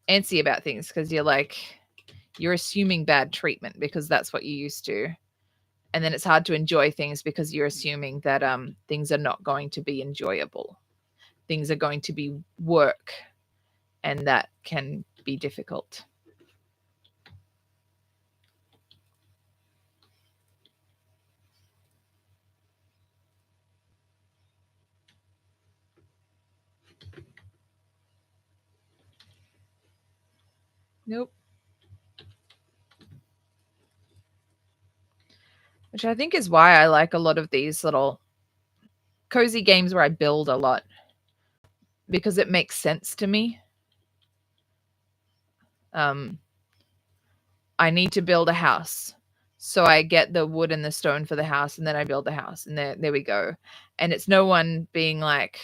Speaker 1: Antsy about things because you're like, you're assuming bad treatment because that's what you used to. And then it's hard to enjoy things because you're assuming that things are not going to be enjoyable. Things are going to be work, and that can be difficult. Nope. Which I think is why I like a lot of these little cozy games where I build a lot, because it makes sense to me. I need to build a house. So I get the wood and the stone for the house, and then I build the house, and there we go. And it's no one being like,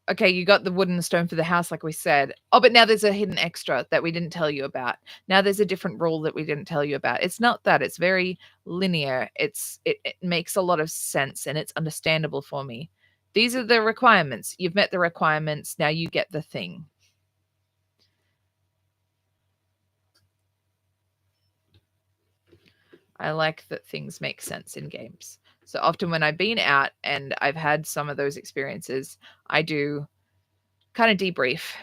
Speaker 1: okay, you got the wood and the stone for the house, like we said. Oh, but now there's a hidden extra that we didn't tell you about. Now there's a different rule that we didn't tell you about. It's not that. It's very linear. It makes a lot of sense, and it's understandable for me. These are the requirements. You've met the requirements. Now you get the thing. I like that things make sense in games. So often when I've been out and I've had some of those experiences, I do kind of debrief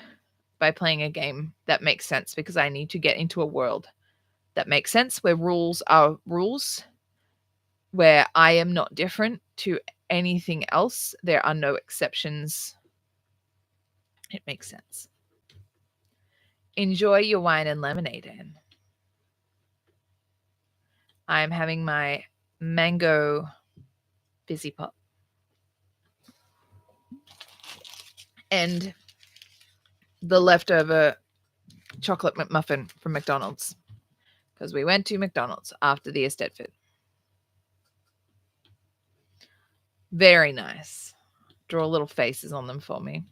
Speaker 1: by playing a game that makes sense because I need to get into a world that makes sense, where rules are rules, where I am not different to anything else. There are no exceptions. It makes sense. Enjoy your wine and lemonade, Anne. I'm having my mango fizzy pop. And the leftover chocolate McMuffin from McDonald's, because we went to McDonald's after the estate fit. Very nice. Draw little faces on them for me.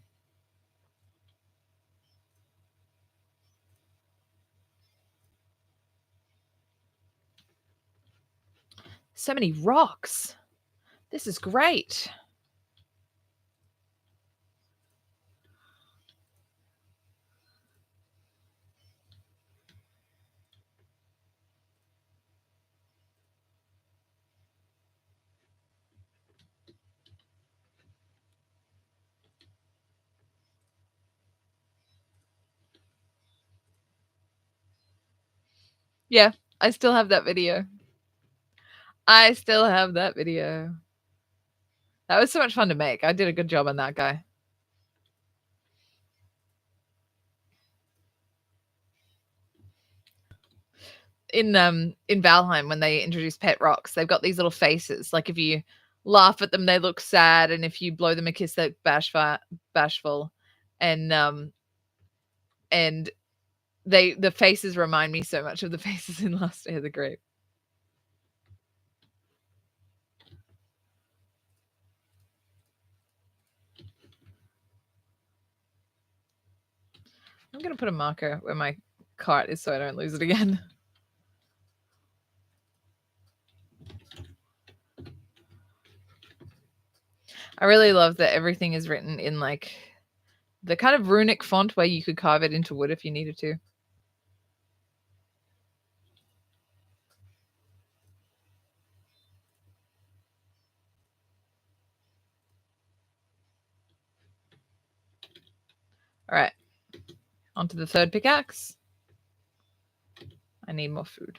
Speaker 1: So many rocks. This is great. Yeah, I still have that video. I still have that video. That was so much fun to make. I did a good job on that guy. In Valheim, when they introduce pet rocks, they've got these little faces. Like if you laugh at them, they look sad, and if you blow them a kiss, they look bashful. And the faces remind me so much of the faces in Last Day of the Grape. I'm gonna put a marker where my cart is so I don't lose it again. I really love that everything is written in like the kind of runic font where you could carve it into wood if you needed to. All right, onto the third pickaxe. I need more food.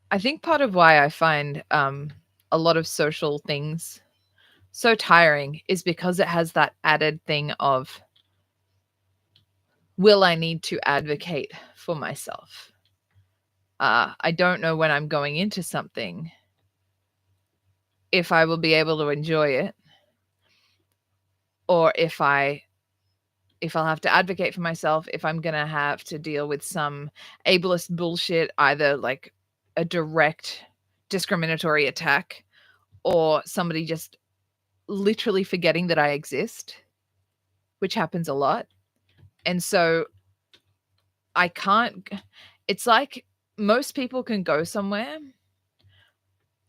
Speaker 1: I think part of why I find a lot of social things so tiring is because it has that added thing of, will I need to advocate for myself? I don't know when I'm going into something if I will be able to enjoy it, or if I'll have to advocate for myself, if I'm gonna have to deal with some ableist bullshit, either like a direct discriminatory attack or somebody just literally forgetting that I exist, which happens a lot. And so I can't, it's like most people can go somewhere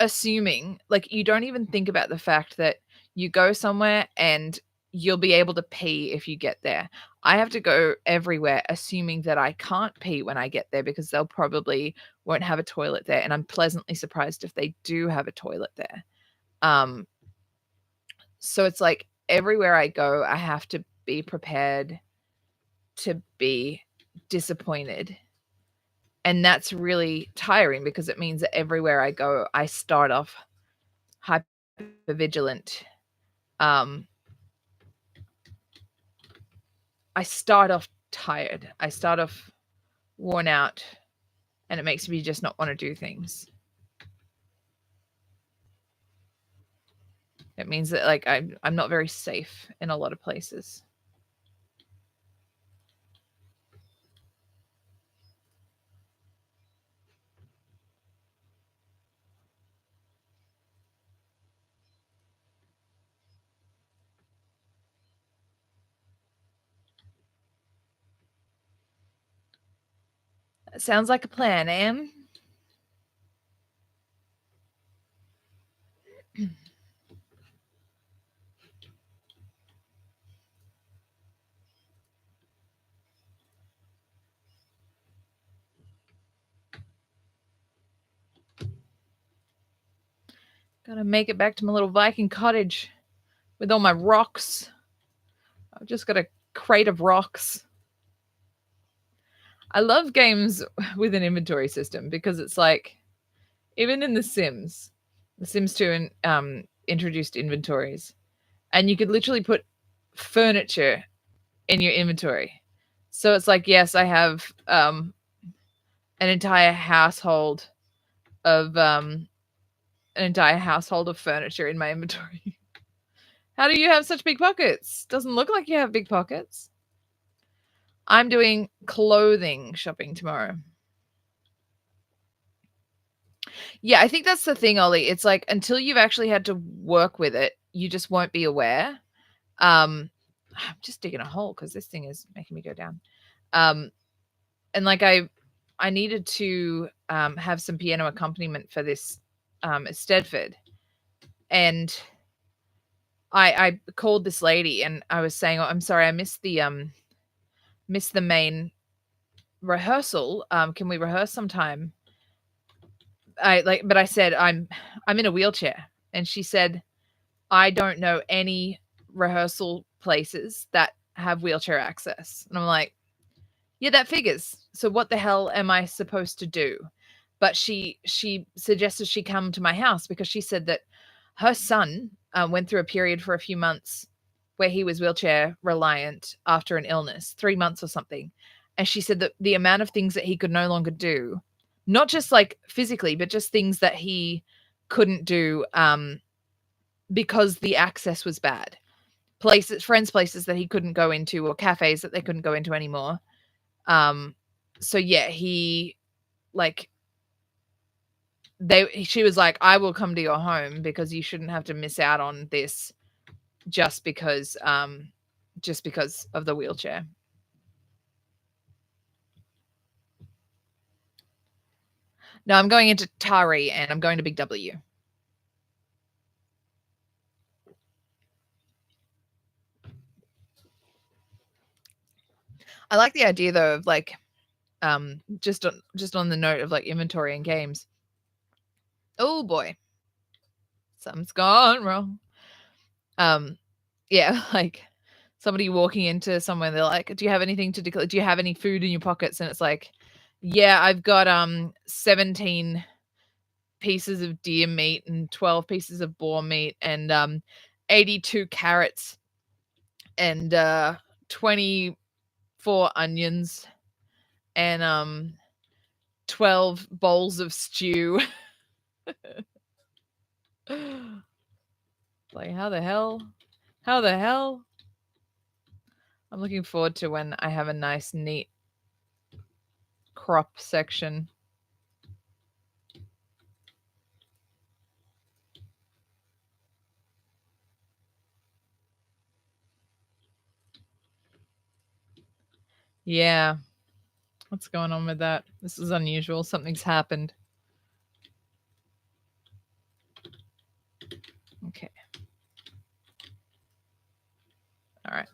Speaker 1: assuming, like, you don't even think about the fact that you go somewhere and you'll be able to pee if you get there. I have to go everywhere assuming that I can't pee when I get there because they'll probably won't have a toilet there, and I'm pleasantly surprised if they do have a toilet there. So it's like everywhere I go, I have to be prepared to be disappointed. And that's really tiring because it means that everywhere I go, I start off hyper vigilant. I start off tired. I start off worn out, and it makes me just not want to do things. It means that like I'm not very safe in a lot of places. That sounds like a plan, Anne. Gotta make it back to my little Viking cottage with all my rocks. I've just got a crate of rocks. I love games with an inventory system because it's like, even in The Sims 2 introduced inventories, and you could literally put furniture in your inventory. So it's like, yes, I have an entire household of furniture in my inventory. How do you have such big pockets? Doesn't look like you have big pockets. I'm doing clothing shopping tomorrow. Yeah, I think that's the thing, Ollie. It's like until you've actually had to work with it, you just won't be aware. I'm just digging a hole because this thing is making me go down. And like I needed to have some piano accompaniment for this Stedford, and I called this lady and I was saying, "Oh, I'm sorry, I missed the main rehearsal. Can we rehearse sometime?" But I said I'm in a wheelchair, and she said, "I don't know any rehearsal places that have wheelchair access." And I'm like, "Yeah, that figures. So what the hell am I supposed to do?" But she suggested she come to my house because she said that her son went through a period for a few months where he was wheelchair reliant after an illness, 3 months or something. And she said that the amount of things that he could no longer do, not just like physically, but just things that he couldn't do because the access was bad. Places that he couldn't go into, or cafes that they couldn't go into anymore. So yeah, he like she was like, "I will come to your home because you shouldn't have to miss out on this just because of the wheelchair." No, I'm going into Tari and I'm going to Big W. I like the idea though of like just on the note of like inventory and games. Oh boy. Something's gone wrong. Yeah, like somebody walking into somewhere, they're like, "Do you have anything to declare? Do you have any food in your pockets?" And it's like, "Yeah, I've got 17 pieces of deer meat and 12 pieces of boar meat and 82 carrots and 24 onions and 12 bowls of stew." Like, how the hell? How the hell? I'm looking forward to when I have a nice, neat crop section. Yeah. What's going on with that? This is unusual. Something's happened. Okay. All right.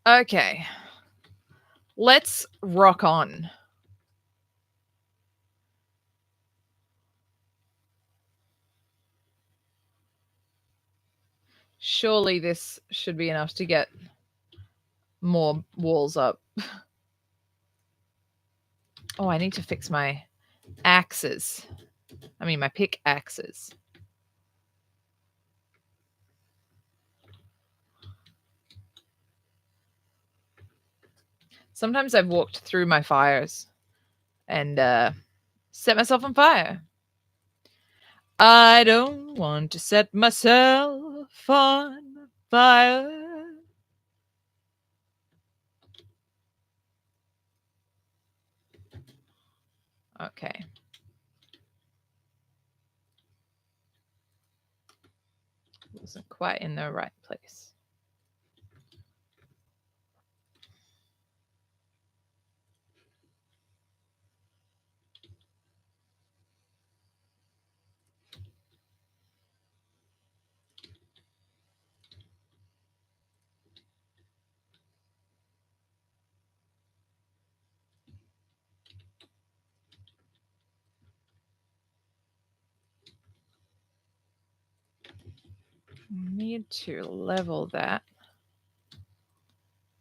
Speaker 1: Okay. Let's rock on. Surely this should be enough to get more walls up. Oh, I need to fix my axes. I mean, my pickaxes. Sometimes I've walked through my fires and set myself on fire. I don't want to set myself on fire. Okay. Wasn't quite in the right place. Need to level that.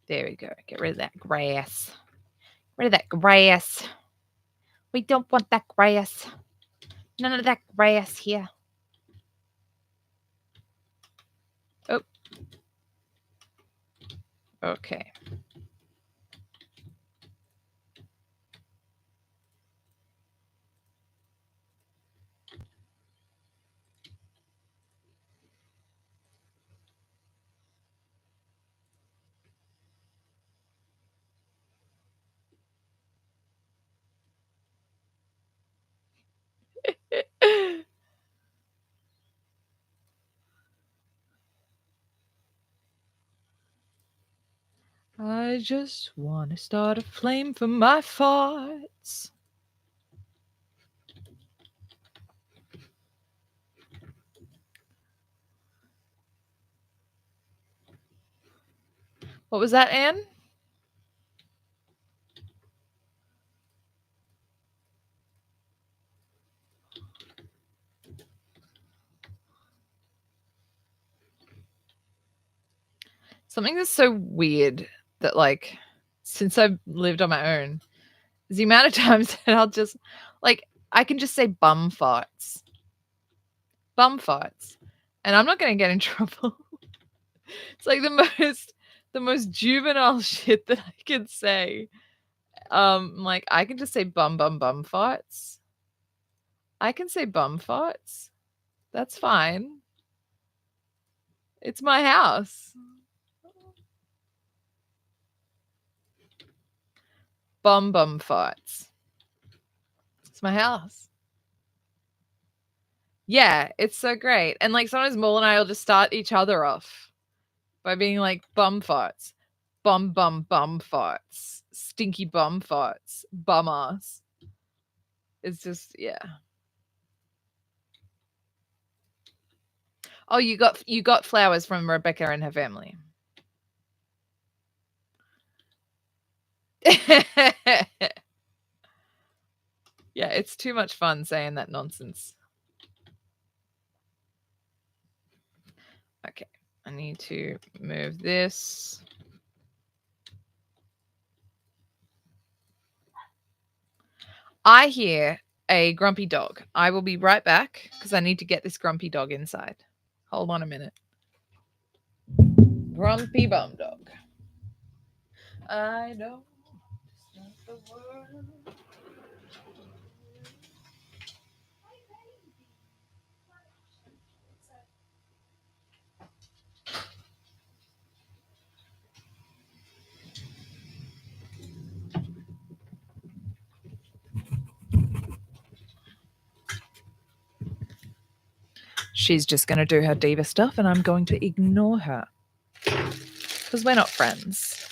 Speaker 1: There we go. Get rid of that grass. Rid of that grass. We don't want that grass. None of that grass here. Oh. Okay. I just want to start a flame for my farts. What was that, Anne? Something that's so weird that, like, since I've lived on my own, is the amount of times that I'll just, like, I can just say bum farts. Bum farts. And I'm not going to get in trouble. It's like the most juvenile shit that I can say. Like, I can just say bum farts. I can say bum farts. That's fine. It's my house. Bum farts. It's my house. Yeah, it's so great. And like sometimes Maul and I will just start each other off by being like bum farts. Bum farts. Stinky bum farts. Bum ass. It's just, yeah. Oh, you got flowers from Rebecca and her family. Yeah, it's too much fun saying that nonsense. Okay, I need to move this. I hear a grumpy dog. I will be right back because I need to get this grumpy dog inside. Hold on a minute. Grumpy bum dog. I know it's not the word. She's just going to do her diva stuff and I'm going to ignore her because we're not friends.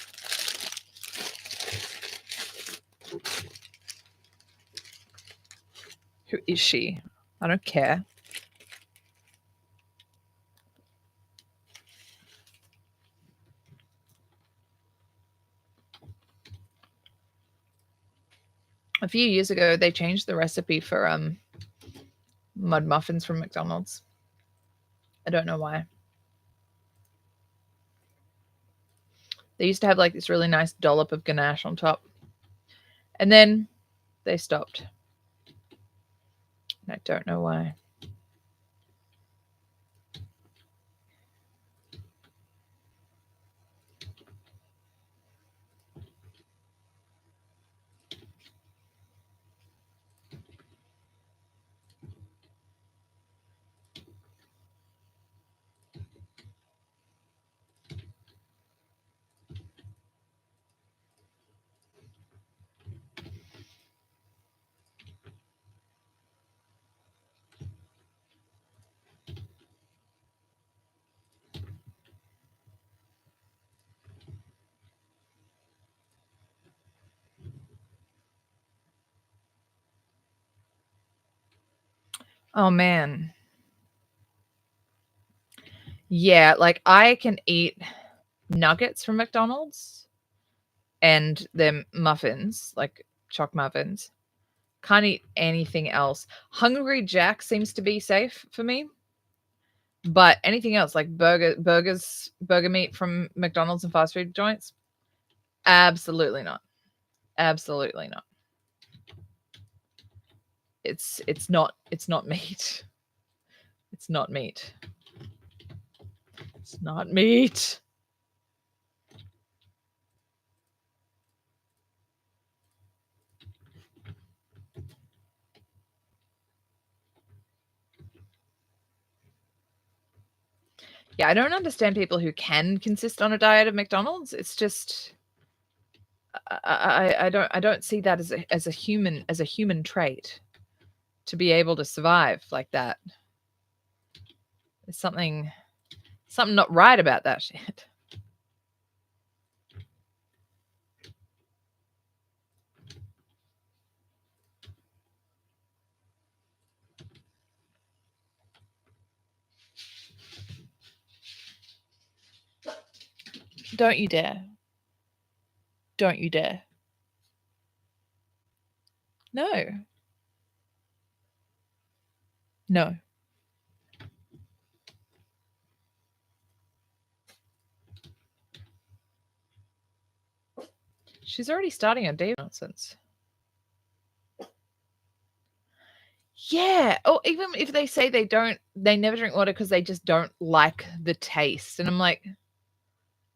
Speaker 1: Who is she? I don't care. A few years ago, they changed the recipe for mud muffins from McDonald's. I don't know why. They used to have like this really nice dollop of ganache on top. And then they stopped. I don't know why. Oh man. Yeah, like I can eat nuggets from McDonald's and them muffins, like choc muffins. Can't eat anything else. Hungry Jack seems to be safe for me. But anything else like burger meat from McDonald's and fast food joints, absolutely not. Absolutely not. It's not meat. It's not meat. It's not meat. Yeah, I don't understand people who can consist on a diet of McDonald's. It's just I don't see that as a human trait to be able to survive like that. There's something not right about that shit. Don't you dare. Don't you dare. No. No. She's already starting a day nonsense. Yeah. Oh, even if they say they never drink water because they just don't like the taste. And I'm like,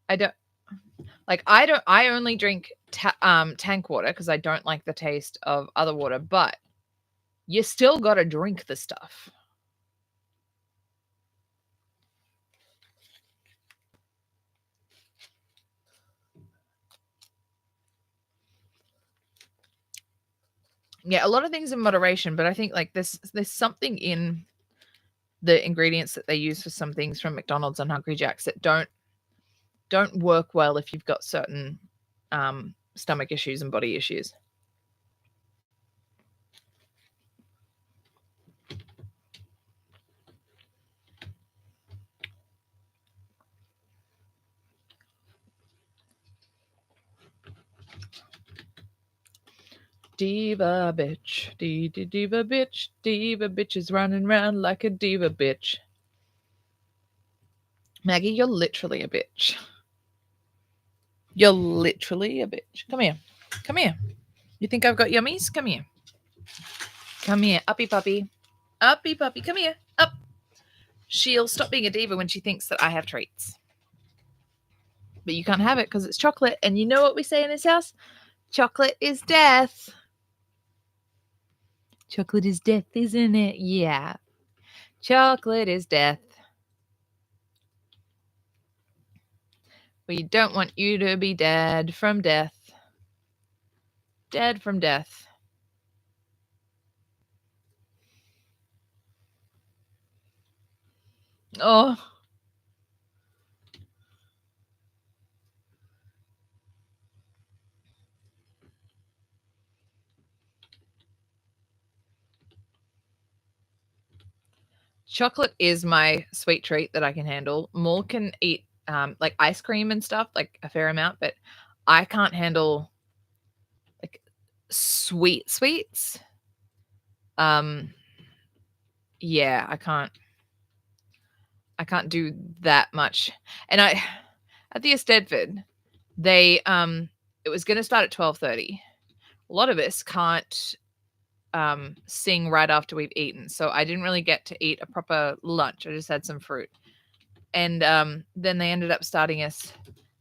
Speaker 1: I only drink tank water because I don't like the taste of other water, but you still got to drink the stuff. Yeah, a lot of things in moderation, but I think like there's something in the ingredients that they use for some things from McDonald's and Hungry Jack's that don't work well if you've got certain stomach issues and body issues. Diva bitch, diva bitch is running around like a diva bitch. Maggie, you're literally a bitch. You're literally a bitch. Come here. Come here. You think I've got yummies? Come here. Come here. Uppy puppy. Uppy puppy. Come here. Up. She'll stop being a diva when she thinks that I have treats. But you can't have it because it's chocolate. And you know what we say in this house? Chocolate is death. Chocolate is death, isn't it? Yeah. Chocolate is death. We don't want you to be dead from death. Dead from death. Oh. Chocolate is my sweet treat that I can handle. Maul can eat like ice cream and stuff, like a fair amount, but I can't handle like sweets. Yeah, I can't do that much. And I at the Estedford, they it was going to start at 12:30. A lot of us can't sing right after we've eaten, so I didn't really get to eat a proper lunch. I just had some fruit. And then they ended up starting us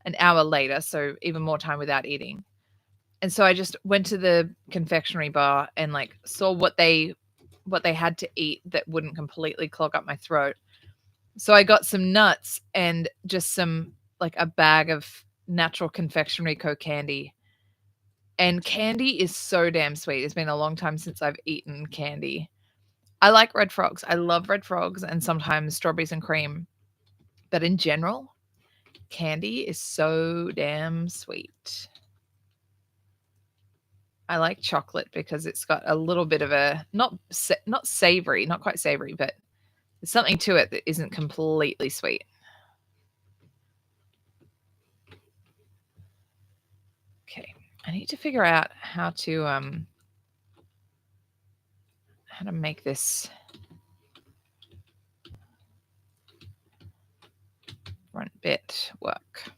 Speaker 1: an hour later, so even more time without eating. And so I just went to the confectionery bar and like saw what they had to eat that wouldn't completely clog up my throat. So I got some nuts and just some like a bag of natural confectionery Co candy. And candy is so damn sweet. It's been a long time since I've eaten candy. I like red frogs. I love red frogs and sometimes strawberries and cream. But in general, candy is so damn sweet. I like chocolate because it's got a little bit of a not savory, not quite savory, but there's something to it that isn't completely sweet. Okay, I need to figure out how to make this front bit work.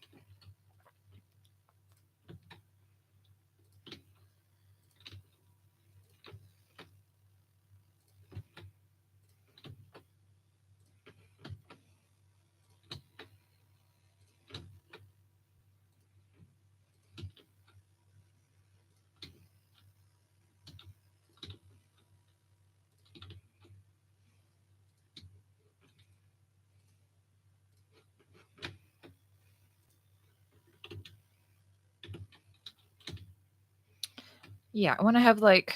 Speaker 1: Yeah, I want to have like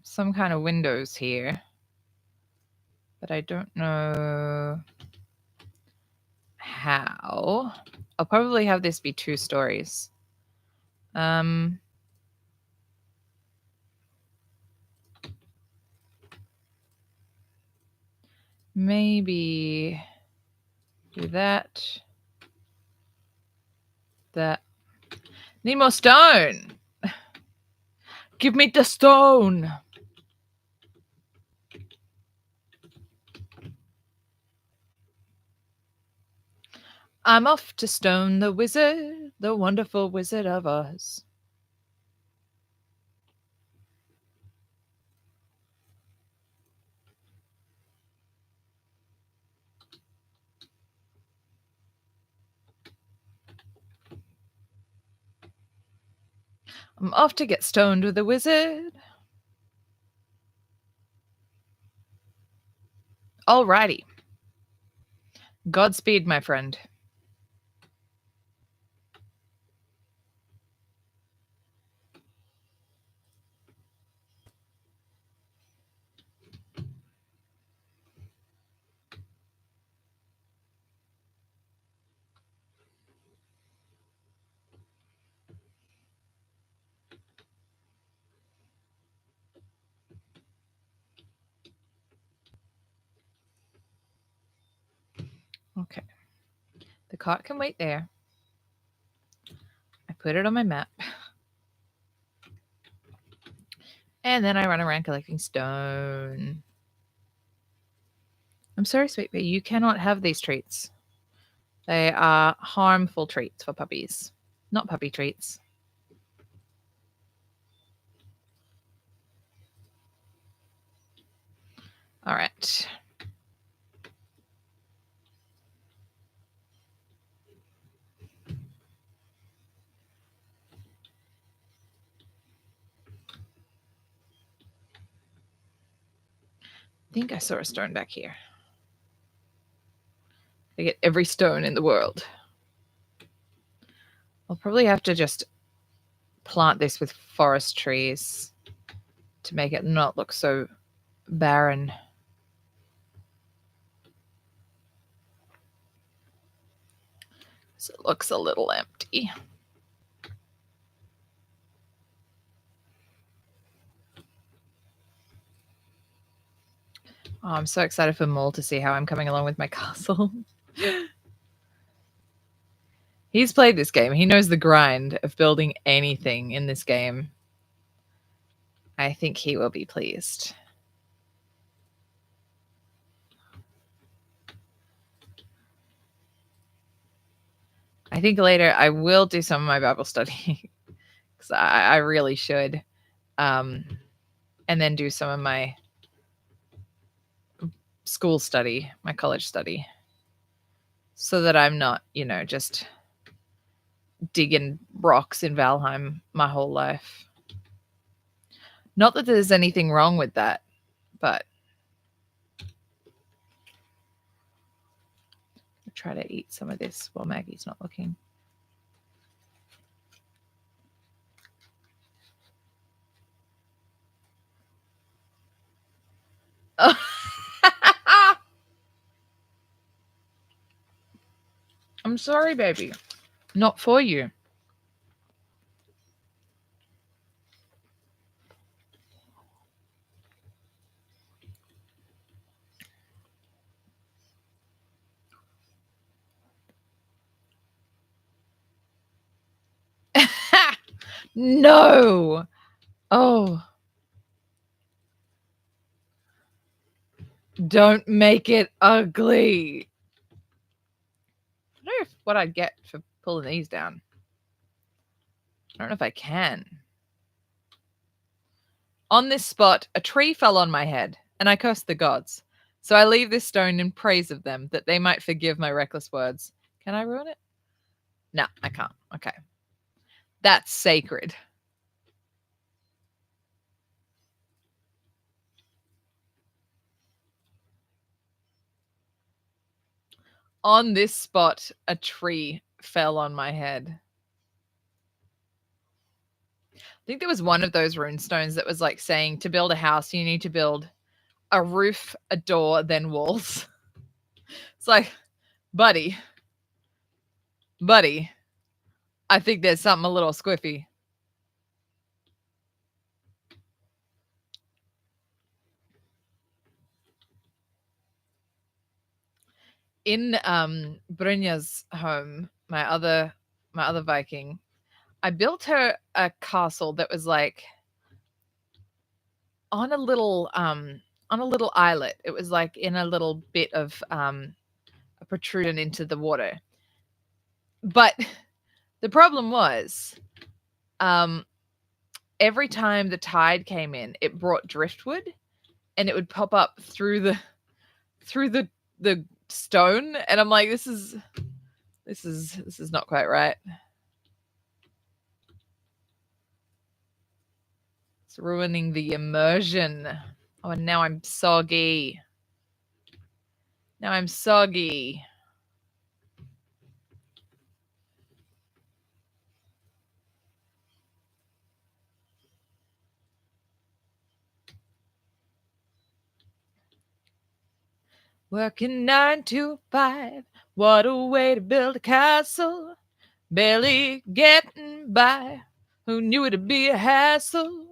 Speaker 1: some kind of windows here, but I don't know how. I'll probably have this be 2 stories. Maybe do that. That. Need more stone. Give me the stone. I'm off to stone the wizard, the wonderful Wizard of Oz. I'm off to get stoned with the wizard. Alrighty. Godspeed, my friend. Okay. The cart can wait there. I put it on my map. And then I run around collecting stone. I'm sorry, sweet pea. You cannot have these treats. They are harmful treats for puppies. Not puppy treats. All right. I think I saw a stone back here. I get every stone in the world. I'll probably have to just plant this with forest trees to make it not look so barren. So it looks a little empty. Oh, I'm so excited for Maul to see how I'm coming along with my castle. He's played this game. He knows the grind of building anything in this game. I think he will be pleased. I think later I will do some of my Bible study because I really should. And then do some of my school study, my college study, so that I'm not, just digging rocks in Valheim my whole life. Not that there's anything wrong with that, but I'll try to eat some of this while Maggie's not looking. Oh. I'm sorry, baby. Not for you. No. Oh. Don't make it ugly. I wonder if what I'd get for pulling these down. I don't know if I can. On this spot, a tree fell on my head, and I cursed the gods. So I leave this stone in praise of them, that they might forgive my reckless words. Can I ruin it? No, I can't. Okay. That's sacred. On this spot, a tree fell on my head. I think there was one of those rune stones that was like saying to build a house, you need to build a roof, a door, then walls. It's like, buddy, I think there's something a little squiffy. In Brynja's home, my other Viking, I built her a castle that was like on a little islet. It was like in a little bit of a protrusion into the water. But the problem was, every time the tide came in, it brought driftwood, and it would pop up through the stone, and I'm like, this is not quite right. It's ruining the immersion. Oh, and now I'm soggy. Working 9 to 5. What a way to build a castle. Barely getting by. Who knew it'd be a hassle?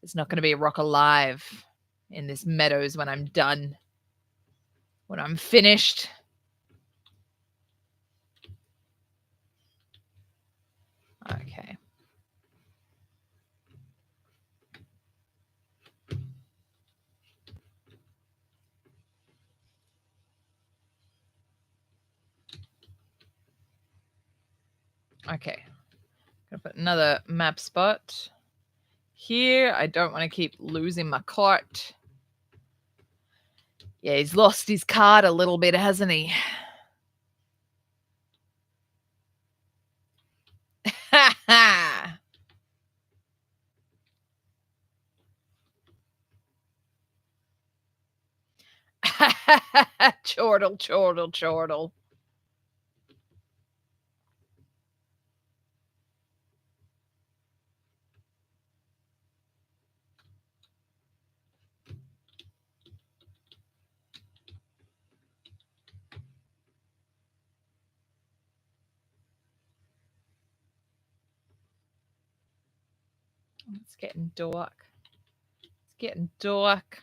Speaker 1: There's not going to be a rock alive in this meadows when I'm done. When I'm finished. Okay. Okay. Gonna put another map spot here. I don't want to keep losing my cart. Yeah, he's lost his card a little bit, hasn't he? Ha ha! Chortle, chortle, chortle. It's getting dark. It's getting dark.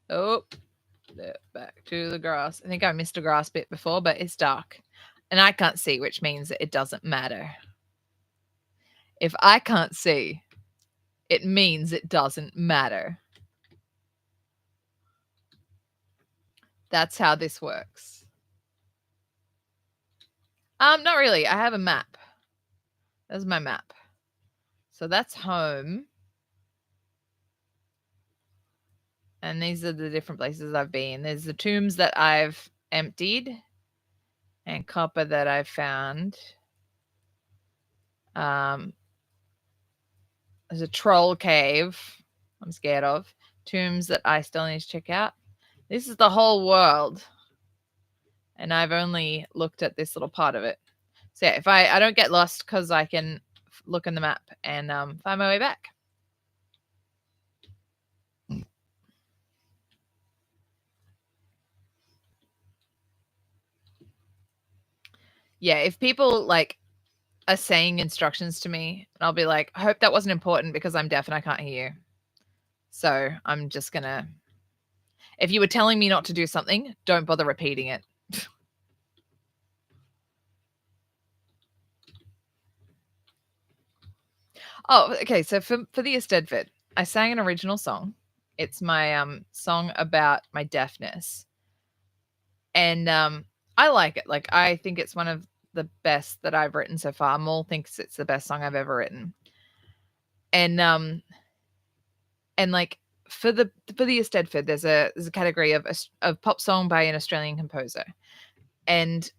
Speaker 1: Oh, back to the grass. I think I missed a grass bit before, but it's dark. And I can't see, which means that it doesn't matter. If I can't see, it means it doesn't matter. That's how this works. Not really. I have a map. That's my map. So that's home. And these are the different places I've been. There's the tombs that I've emptied and copper that I've found. There's a troll cave I'm scared of. Tombs that I still need to check out. This is the whole world. And I've only looked at this little part of it. So yeah, if I don't get lost because I can look in the map and find my way back. Yeah, if people like are saying instructions to me, and I'll be like, I hope that wasn't important because I'm deaf and I can't hear you. So I'm just gonna. If you were telling me not to do something, don't bother repeating it. Oh, okay. So for the Eisteddfod, I sang an original song. It's my song about my deafness, and I like it. Like I think it's one of the best that I've written so far. Maul thinks it's the best song I've ever written, and like for the Eisteddfod, there's a category of pop song by an Australian composer, and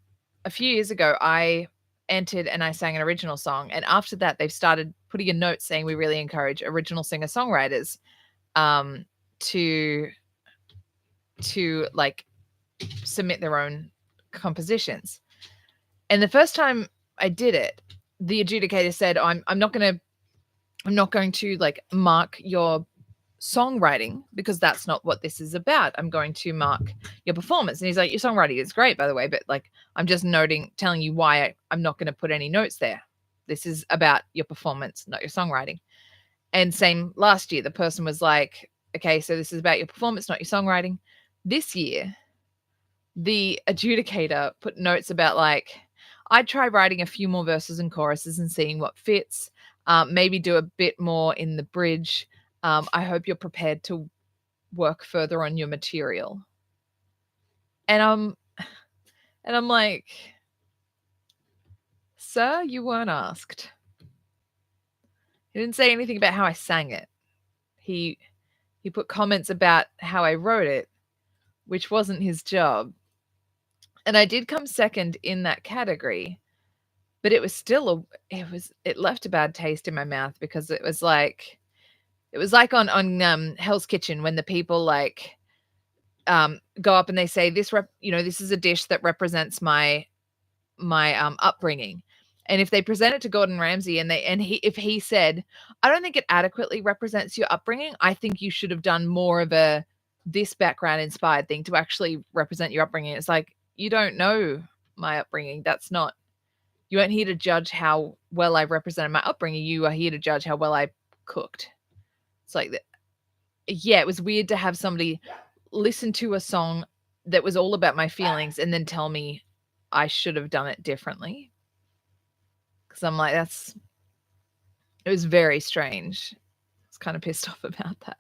Speaker 1: a few years ago I entered and I sang an original song, and after that they've started putting a note saying we really encourage original singer songwriters to like submit their own compositions. And the first time I did it, the adjudicator said, I'm not going to like mark your songwriting because that's not what this is about. I'm going to mark your performance. And he's like, your songwriting is great, by the way, but like I'm just telling you why I'm not going to put any notes there. This is about your performance, not your songwriting. And same last year, the person was like, okay, so this is about your performance, not your songwriting. This year, the adjudicator put notes about like, I'd try writing a few more verses and choruses and seeing what fits. Maybe do a bit more in the bridge. I hope you're prepared to work further on your material. And I'm like, sir, you weren't asked. He didn't say anything about how I sang it. He put comments about how I wrote it, which wasn't his job. And I did come second in that category, but it was still it left a bad taste in my mouth because it was like on Hell's Kitchen when the people like go up and they say this this is a dish that represents my upbringing. And if they present it to Gordon Ramsay if he said, I don't think it adequately represents your upbringing, I think you should have done more of this background inspired thing to actually represent your upbringing. It's like, you don't know my upbringing. You weren't here to judge how well I represented my upbringing. You are here to judge how well I cooked. It's like, yeah, it was weird to have somebody listen to a song that was all about my feelings and then tell me I should have done it differently. Because I'm like, it was very strange. I was kind of pissed off about that.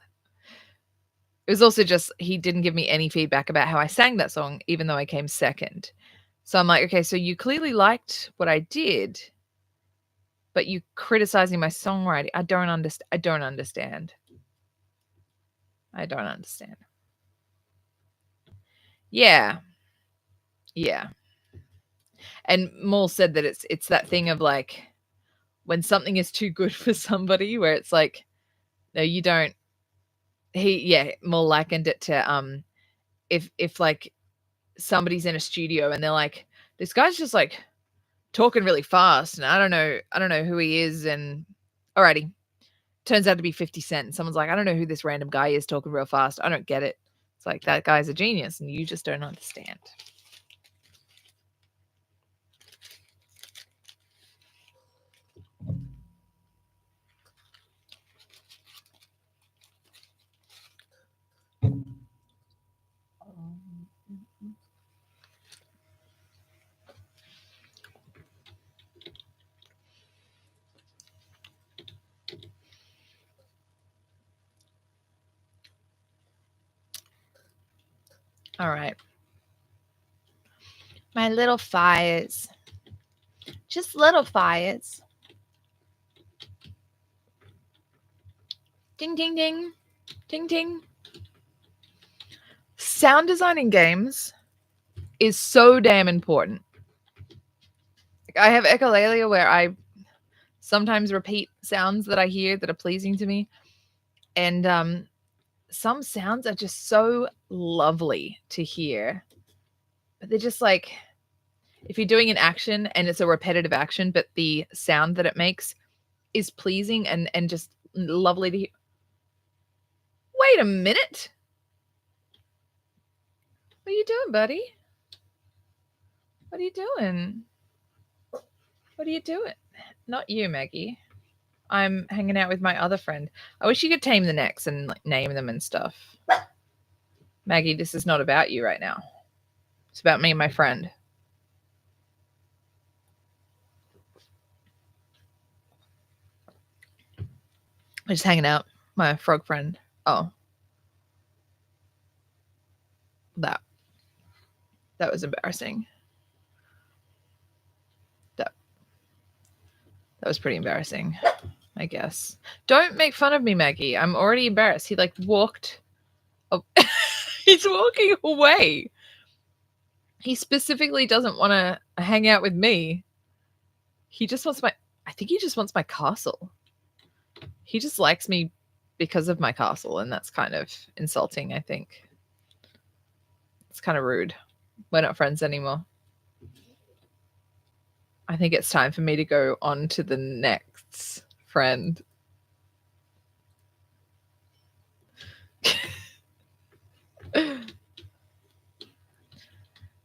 Speaker 1: It was also just, he didn't give me any feedback about how I sang that song, even though I came second. So I'm like, okay, so you clearly liked what I did, but you criticizing my songwriting. I don't understand. I don't understand. Yeah. Yeah. And Maul said that it's that thing of like when something is too good for somebody where it's like, no, you don't. Maul likened it to if like somebody's in a studio and they're like, this guy's just like talking really fast and I don't know who he is, and alrighty, turns out to be 50 Cent. Someone's like, I don't know who this random guy is talking real fast. I don't get it. It's like, that guy's a genius and you just don't understand. All right. My little fires. Just little fires. Ding, ding, ding. Ding, ding. Sound design in games is so damn important. I have echolalia where I sometimes repeat sounds that I hear that are pleasing to me. And some sounds are just so lovely to hear. But they're just like, If you're doing an action and it's a repetitive action, but the sound that it makes is pleasing and just lovely to hear. Wait a minute. What are you doing, buddy? What are you doing? What are you doing? Not you, Maggie. I'm hanging out with my other friend. I wish you could tame the necks and like, name them and stuff. Maggie, this is not about you right now. It's about me and my friend. I'm just hanging out. My frog friend. Oh. That was embarrassing. That was pretty embarrassing, I guess. Don't make fun of me, Maggie. I'm already embarrassed. He like walked. Oh, he's walking away. He specifically doesn't want to hang out with me. He just wants I think he just wants my castle. He just likes me because of my castle, and that's kind of insulting, I think. It's kind of rude. We're not friends anymore. I think it's time for me to go on to the next friend. There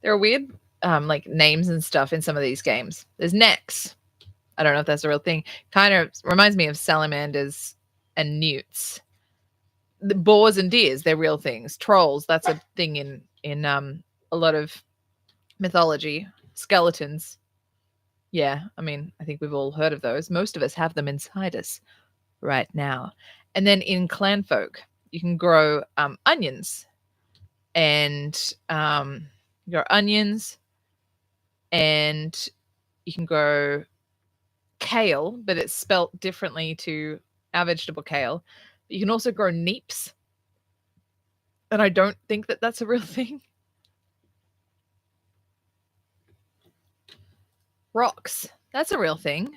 Speaker 1: are weird like names and stuff in some of these games. There's necks. I don't know if that's a real thing. Kind of reminds me of salamanders and newts. The boars and deers, they're real things. Trolls, that's a thing in a lot of mythology. Skeletons. Yeah, I mean, I think we've all heard of those. Most of us have them inside us right now. And then in clan folk, you can grow onions. And you grow onions, and you can grow kale, but it's spelt differently to our vegetable kale. You can also grow neeps, and I don't think that that's a real thing. Rocks, that's a real thing.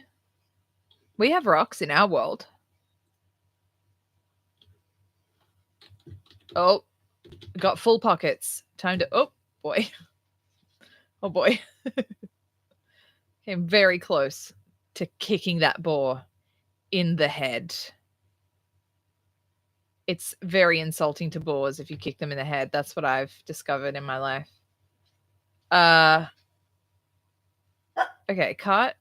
Speaker 1: We have rocks in our world. Oh, got full pockets. Time to, oh boy. Oh boy. Came very close to kicking that boar in the head. It's very insulting to boars if you kick them in the head. That's what I've discovered in my life. Okay, cart.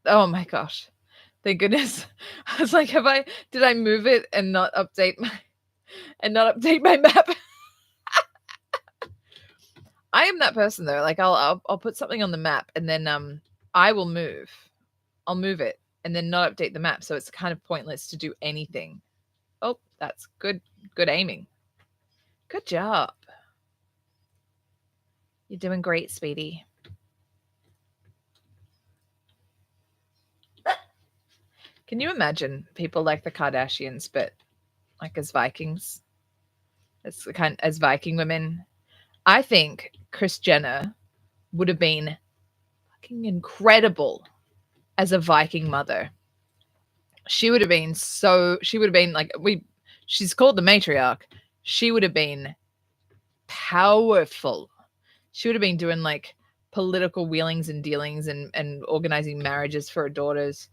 Speaker 1: Oh my gosh. Thank goodness. I was like, did I move it and not update my map? I am that person though. Like I'll put something on the map and then I will move. I'll move it and then not update the map, so it's kind of pointless to do anything. Oh, that's good aiming. Good job. You're doing great, Speedy. Can you imagine people like the Kardashians, but like as Vikings? As Viking women. I think Kris Jenner would have been fucking incredible as a Viking mother. She would have been like she's called the matriarch. She would have been powerful. She would have been doing like political wheelings and dealings and organizing marriages for her daughters.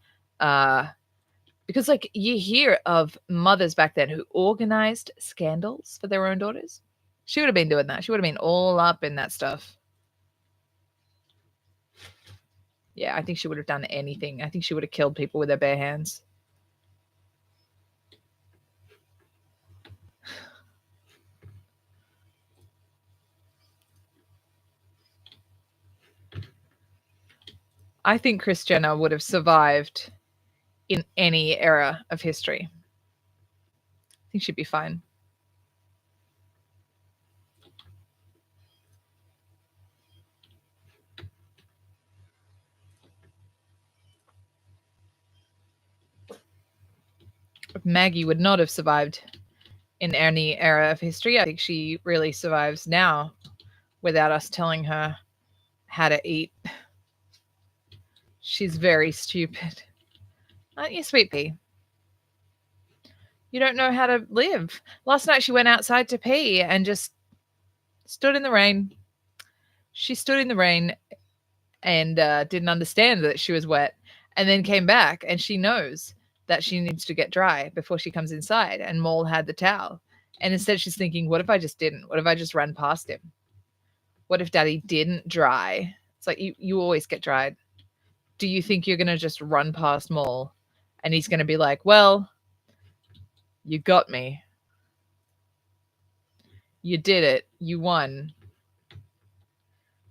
Speaker 1: Because like you hear of mothers back then who organized scandals for their own daughters. She would have been doing that. She would have been all up in that stuff. Yeah, I think she would have done anything. I think she would have killed people with her bare hands. I think Kris Jenner would have survived in any era of history. I think she'd be fine. Maggie would not have survived in any era of history. I think she really survives now without us telling her how to eat. She's very stupid. Aren't you, Sweet Pea? You don't know how to live. Last night she went outside to pee and just stood in the rain. She stood in the rain and didn't understand that she was wet, and then came back, and she knows that she needs to get dry before she comes inside. And Maul had the towel, and instead she's thinking, "What if I just didn't? What if I just ran past him? What if Daddy didn't dry?" It's like you always get dried. Do you think you're gonna just run past Maul, and he's gonna be like, "Well, you got me. You did it. You won.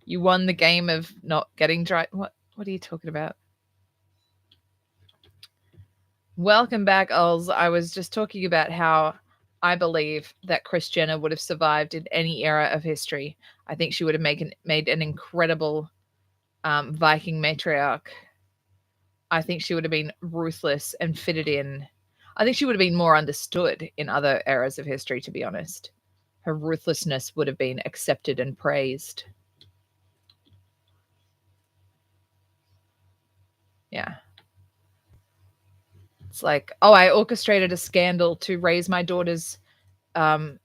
Speaker 1: You won the game of not getting dry." What are you talking about? Welcome back, Ols. I was just talking about how I believe that Kris Jenner would have survived in any era of history. I think she would have made an incredible Viking matriarch. I think she would have been ruthless and fitted in. I think she would have been more understood in other eras of history, to be honest. Her ruthlessness would have been accepted and praised. Yeah. It's like, oh, I orchestrated a scandal to raise my daughter's um,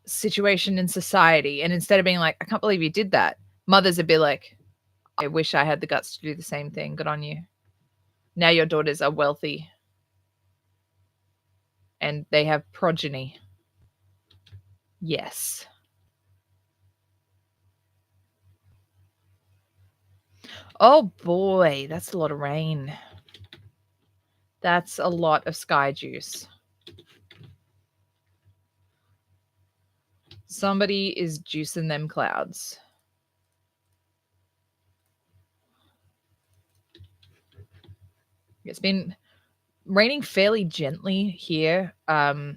Speaker 1: situation in society. And instead of being like, I can't believe you did that, mothers would be like, I wish I had the guts to do the same thing. Good on you. Now your daughters are wealthy and they have progeny. Yes. Oh boy, that's a lot of rain. That's a lot of sky juice. Somebody is juicing them clouds. It's been raining fairly gently here. But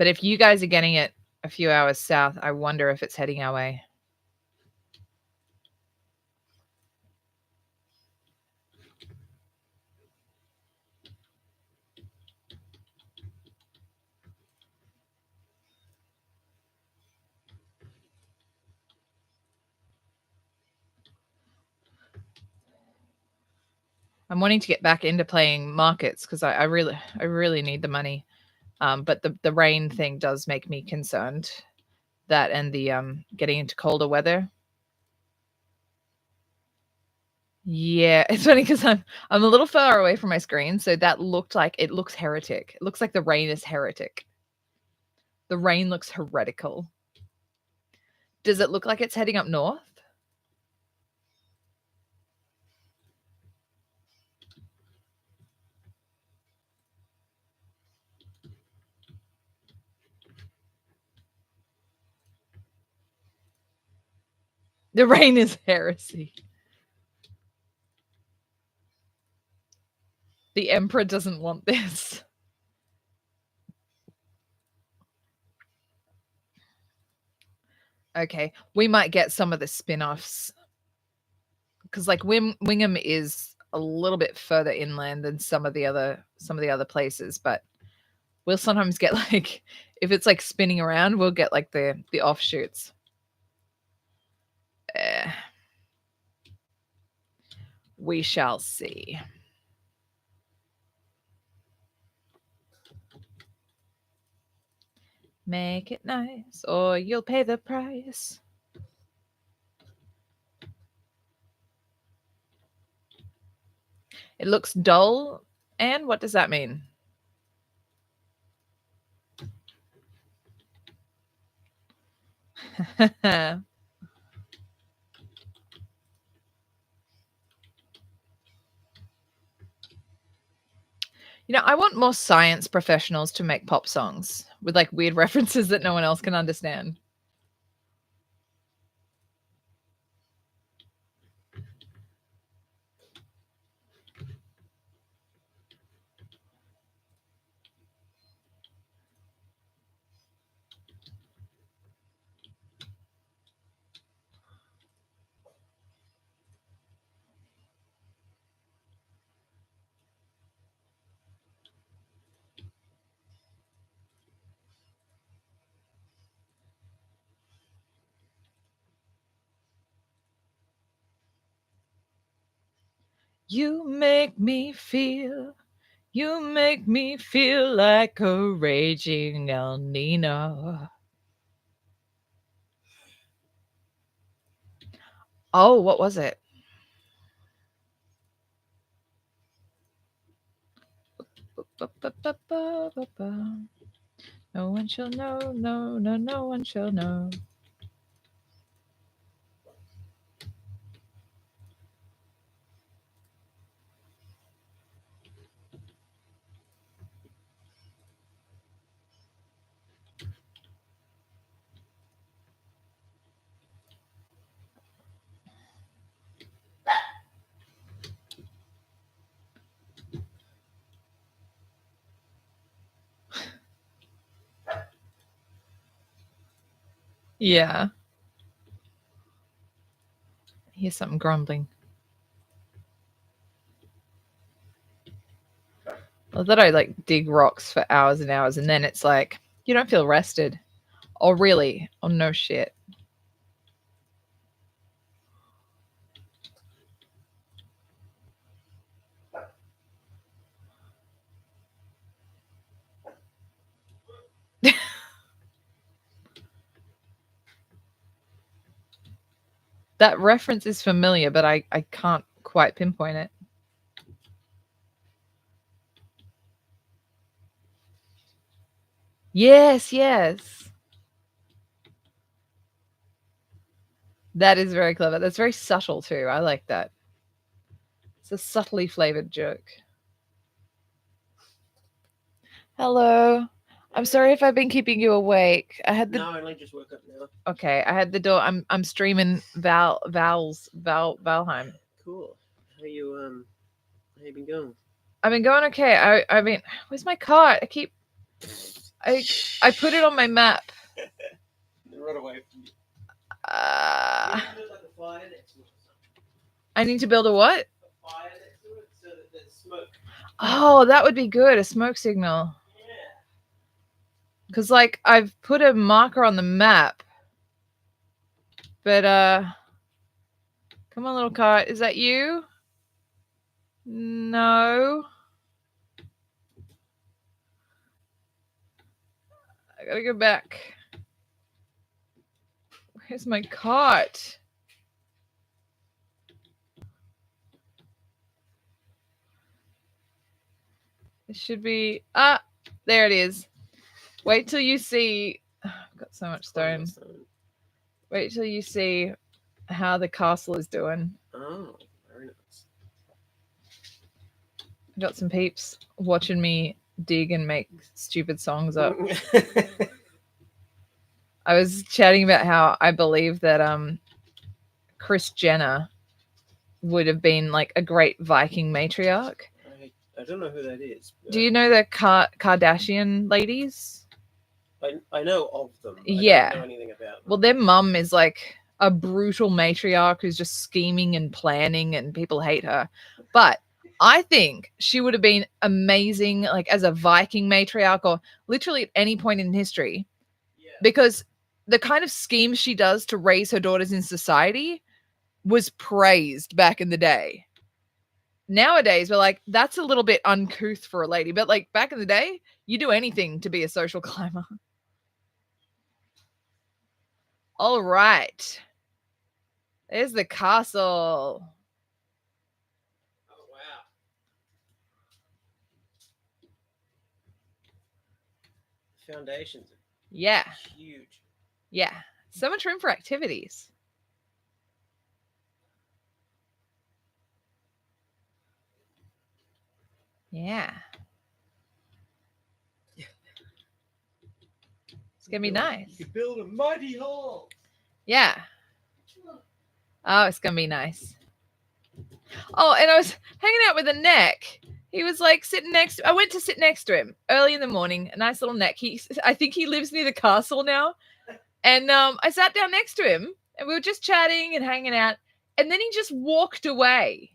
Speaker 1: if you guys are getting it a few hours south, I wonder if it's heading our way. I'm wanting to get back into playing markets because I really need the money. But the rain thing does make me concerned. That and the getting into colder weather. Yeah, it's funny because I'm a little far away from my screen, so that looked like it looks heretic. It looks like the rain is heretic. The rain looks heretical. Does it look like it's heading up north? The rain is heresy. The emperor doesn't want this. Okay, we might get some of the spin-offs because like Wingham is a little bit further inland than some of the other places, but we'll sometimes get like if it's like spinning around, we'll get like the offshoots. Eh, we shall see. Make it nice, or you'll pay the price. It looks dull, and what does that mean? I want more science professionals to make pop songs with like weird references that no one else can understand. You make me feel like a raging El Nino. Oh, what was it? No one shall know, no one shall know. Yeah. I hear something grumbling. I thought I like dig rocks for hours and hours, and then it's like you don't feel rested. Oh really? Oh no shit. That reference is familiar, but I can't quite pinpoint it. Yes, yes. That is very clever. That's very subtle too. I like that. It's a subtly flavored joke. Hello. I'm sorry if I've been keeping you awake. I had the
Speaker 2: No, I only just woke up now.
Speaker 1: Okay, I had the door. I'm streaming Valheim.
Speaker 2: Cool. How you been going?
Speaker 1: I've been going okay. I mean, where's my cart? I put it on my map.
Speaker 2: Run away from you.
Speaker 1: I need to build a what?
Speaker 2: A fire next to it so that there's smoke.
Speaker 1: Oh, that would be good. A smoke signal.
Speaker 2: Yeah.
Speaker 1: Because like I've put a marker on the map, but come on, little cart. Is that you? No. I gotta go back. Where's my cart? It should be there it is. Wait till you see. I've got so much stone. Wait till you see how the castle is doing.
Speaker 2: Oh, very nice.
Speaker 1: I got some peeps watching me dig and make stupid songs up. I was chatting about how I believe that Kris Jenner would have been like a great Viking matriarch.
Speaker 2: I don't know who that is.
Speaker 1: Do you know the Kardashian ladies?
Speaker 2: I know of them.
Speaker 1: Yeah.
Speaker 2: I don't know anything about them.
Speaker 1: Well, their mum is like a brutal matriarch who's just scheming and planning, and people hate her. But I think she would have been amazing, like as a Viking matriarch or literally at any point in history, because the kind of schemes she does to raise her daughters in society was praised back in the day. Nowadays, we're like, that's a little bit uncouth for a lady. But like back in the day, you do anything to be a social climber. All right. There's the castle.
Speaker 2: Oh, wow. The foundations are huge.
Speaker 1: Yeah. So much room for activities. Yeah. It's going to be nice.
Speaker 2: You could build a mighty hall.
Speaker 1: Yeah. Oh, it's going to be nice. Oh, and I was hanging out with a neck. He was like sitting next. I went to sit next to him early in the morning. A nice little neck. I think he lives near the castle now. And I sat down next to him, and we were just chatting and hanging out. And then he just walked away.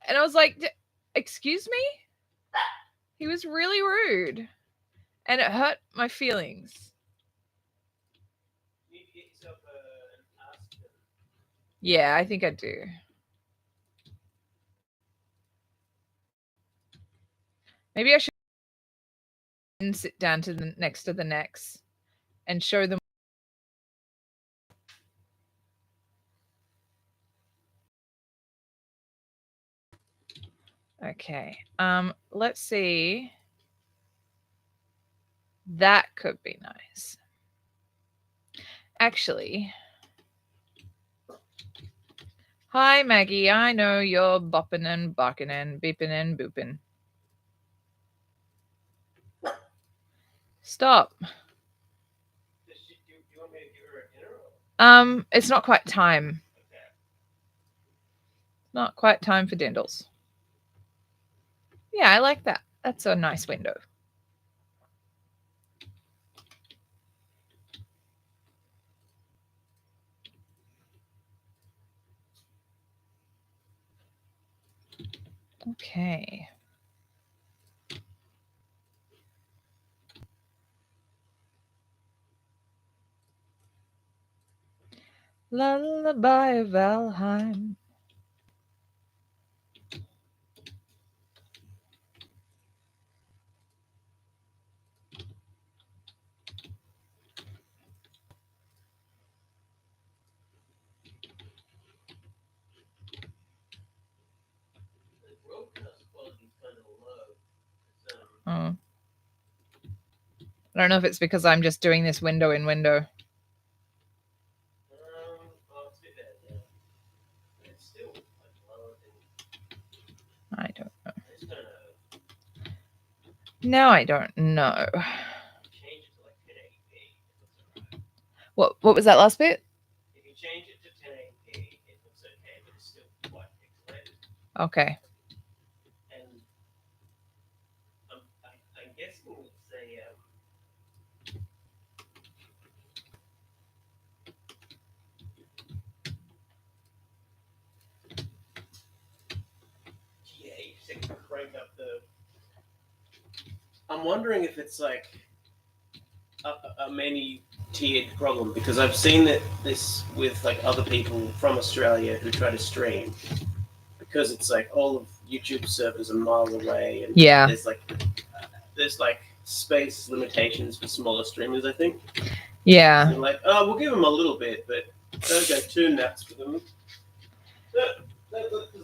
Speaker 1: And I was like, excuse me? He was really rude. And it hurt my feelings.
Speaker 2: You need to get yourself an ask.
Speaker 1: Yeah, I think I do. Maybe I should sit down to the next to the necks and show them. Okay. Let's see. That could be nice. Actually, hi Maggie. I know you're bopping and barking and beeping and booping. Stop.
Speaker 2: Do you want me to give her a dinner? Or?
Speaker 1: It's not quite time.
Speaker 2: Okay.
Speaker 1: Not quite time for dindles. Yeah, I like that. That's a nice window. Okay. Lullaby of Valheim.
Speaker 2: The broadcast quality's kind of low.
Speaker 1: Oh. I don't know if it's because I'm just doing this window in window.
Speaker 2: Oh, it's a bit better now. But it's still like lower than.
Speaker 1: I don't know.
Speaker 2: I just don't know.
Speaker 1: Now I don't know.
Speaker 2: Change it to like 1080p. It looks alright.
Speaker 1: What was that last bit?
Speaker 2: If you change it to 1080p, it looks okay, but it's still quite pixelated.
Speaker 1: Okay.
Speaker 2: And I'm guessing it's a. Yeah, you just have to crank up the. I'm wondering if it's like a many-tiered problem because I've seen this with like other people from Australia who try to stream because it's like all of YouTube servers are miles away and
Speaker 1: Yeah.
Speaker 2: there's like space limitations for smaller streamers. I think.
Speaker 1: Yeah.
Speaker 2: They're like, oh, we'll give them a little bit, but don't go too nuts for them. Just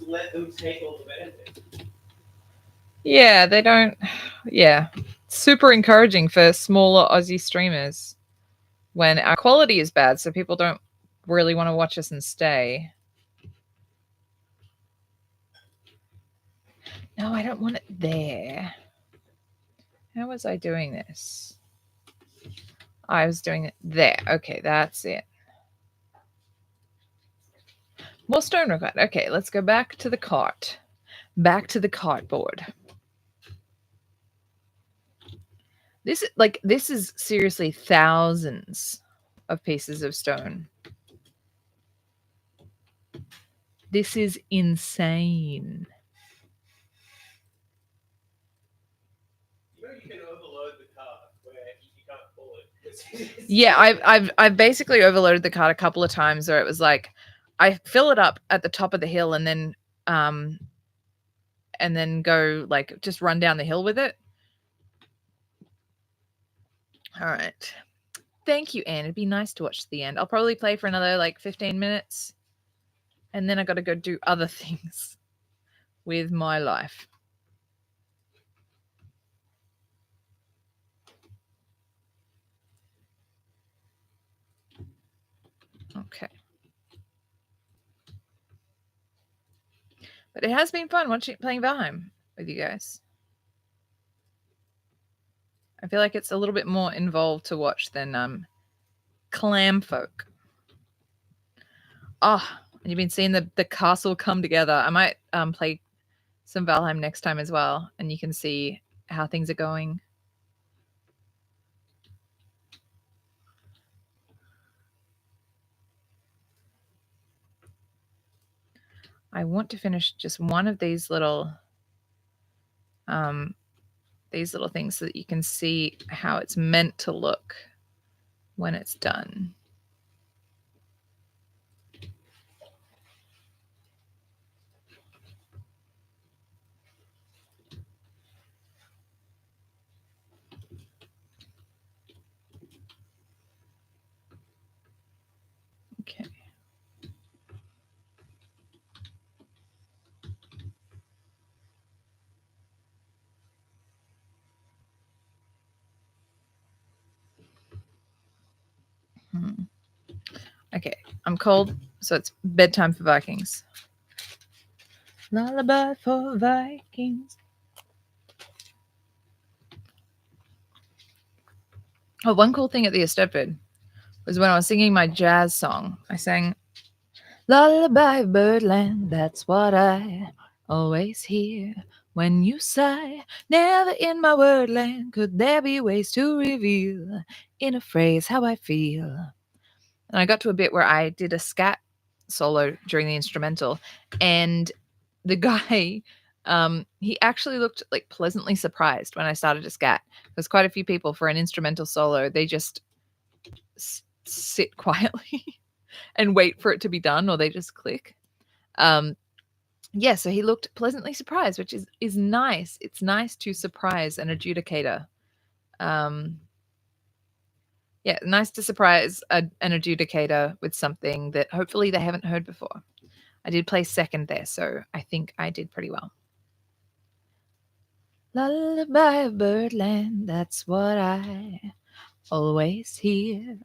Speaker 2: let them take all the benefit.
Speaker 1: Yeah, they don't. Yeah. Super encouraging for smaller Aussie streamers when our quality is bad, so people don't really want to watch us and stay. No, I don't want it there. How was I doing this? I was doing it there. Okay, that's it. More stone required. Okay, let's go back to the cart. Back to the cartboard. This is seriously thousands of pieces of stone. This is insane.
Speaker 2: You know, you can overload the cart where you can't pull it.
Speaker 1: Yeah, I've basically overloaded the cart a couple of times where it was like I fill it up at the top of the hill and then go like just run down the hill with it. All right. Thank you, Anne. It'd be nice to watch the end. I'll probably play for another like 15 minutes. And then I got to go do other things with my life. Okay. But it has been fun playing Valheim with you guys. I feel like it's a little bit more involved to watch than Clam Folk. Oh, and you've been seeing the castle come together. I might play some Valheim next time as well, and you can see how things are going. I want to finish just one of these little things so that you can see how it's meant to look when it's done. Okay. Okay, I'm cold, so it's bedtime for Vikings. Lullaby for Vikings. Oh, one cool thing at the estate was when I was singing my jazz song. I sang, "Lullaby birdland, that's what I always hear when you sigh. Never in my wordland could there be ways to reveal in a phrase how I feel." And I got to a bit where I did a scat solo during the instrumental, and the guy, he actually looked like pleasantly surprised when I started to scat. There's quite a few people for an instrumental solo, they just sit quietly and wait for it to be done, or they just click. Yeah, so he looked pleasantly surprised, which is nice. It's nice to surprise an adjudicator. Yeah, nice to surprise an adjudicator with something that hopefully they haven't heard before. I did play second there, so I think I did pretty well. Lullaby of birdland, that's what I always hear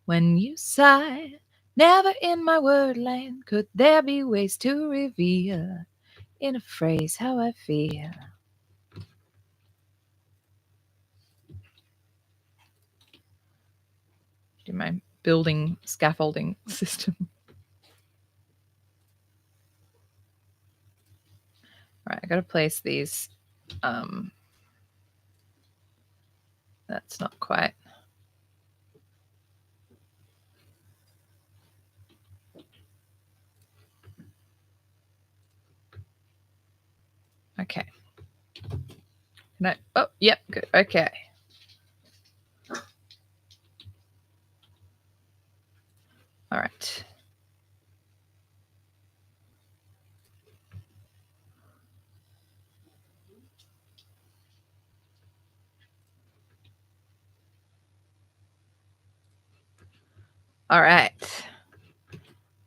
Speaker 1: when you sigh. Never in my wordland could there be ways to reveal in a phrase how I feel. Do my building scaffolding system. All right, I got to place these. That's not quite. Okay. No. Oh, yep. Good. Okay. All right. All right.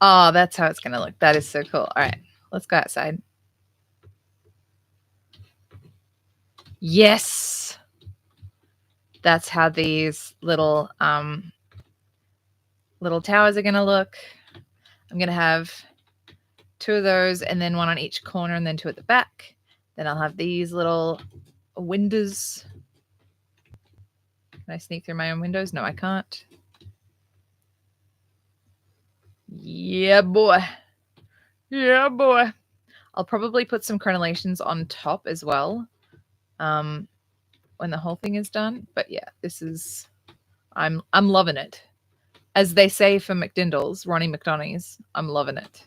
Speaker 1: Oh, that's how it's going to look. That is so cool. All right. Let's go outside. Yes. That's how these little towers are going to look. I'm going to have 2 of those and then 1 on each corner and then 2 at the back. Then I'll have these little windows. Can I sneak through my own windows? No, I can't. Yeah, boy. Yeah, boy. I'll probably put some crenellations on top as well when the whole thing is done. But yeah, this is... I'm loving it. As they say for McDindle's, Ronnie McDonough's, I'm loving it.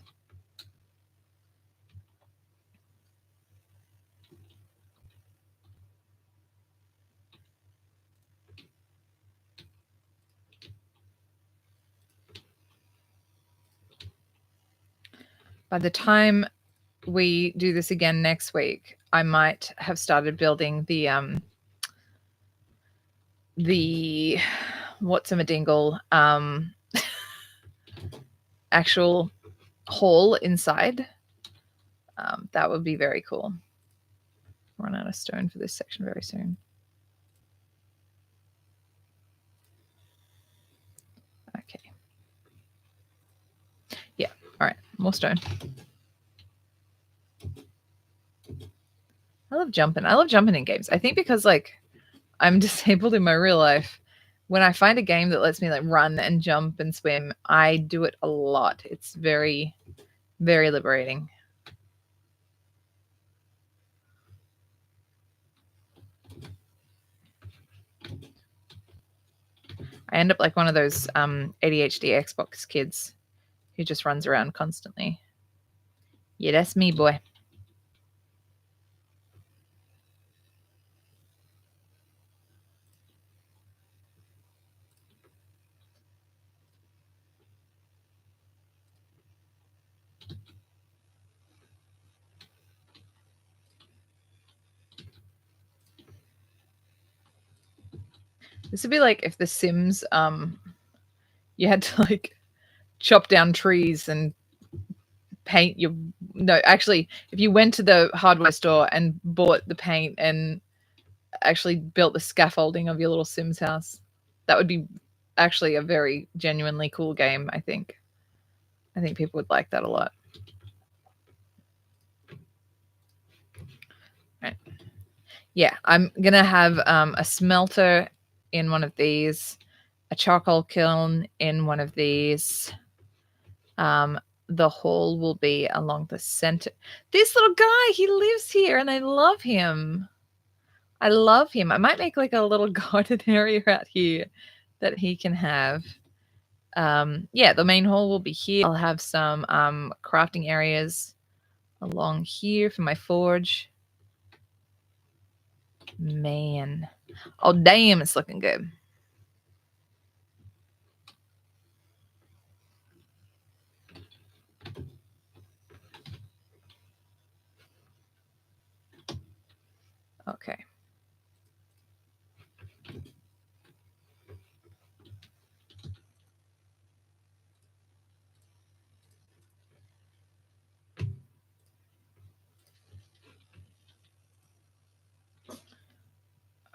Speaker 1: By the time we do this again next week, I might have started building the what's-a-dingle actual hall inside. That would be very cool. Run out of stone for this section very soon. Okay. Yeah. All right. More stone. I love jumping. I love jumping in games. I think because like I'm disabled in my real life, when I find a game that lets me like run and jump and swim, I do it a lot. It's very, very liberating. I end up like one of those ADHD Xbox kids who just runs around constantly. Yeah, that's me, boy. This would be like if The Sims, you had to like chop down trees and paint your... No, actually, if you went to the hardware store and bought the paint and actually built the scaffolding of your little Sims house, that would be actually a very genuinely cool game, I think. I think people would like that a lot. Right. Yeah, I'm going to have a smelter in one of these, a charcoal kiln in one of these. The hall will be along the center. This little guy, he lives here and I love him. I love him. I might make like a little garden area out here that he can have. Yeah, the main hall will be here. I'll have some crafting areas along here for my forge. Man. Oh, damn, it's looking good. Okay.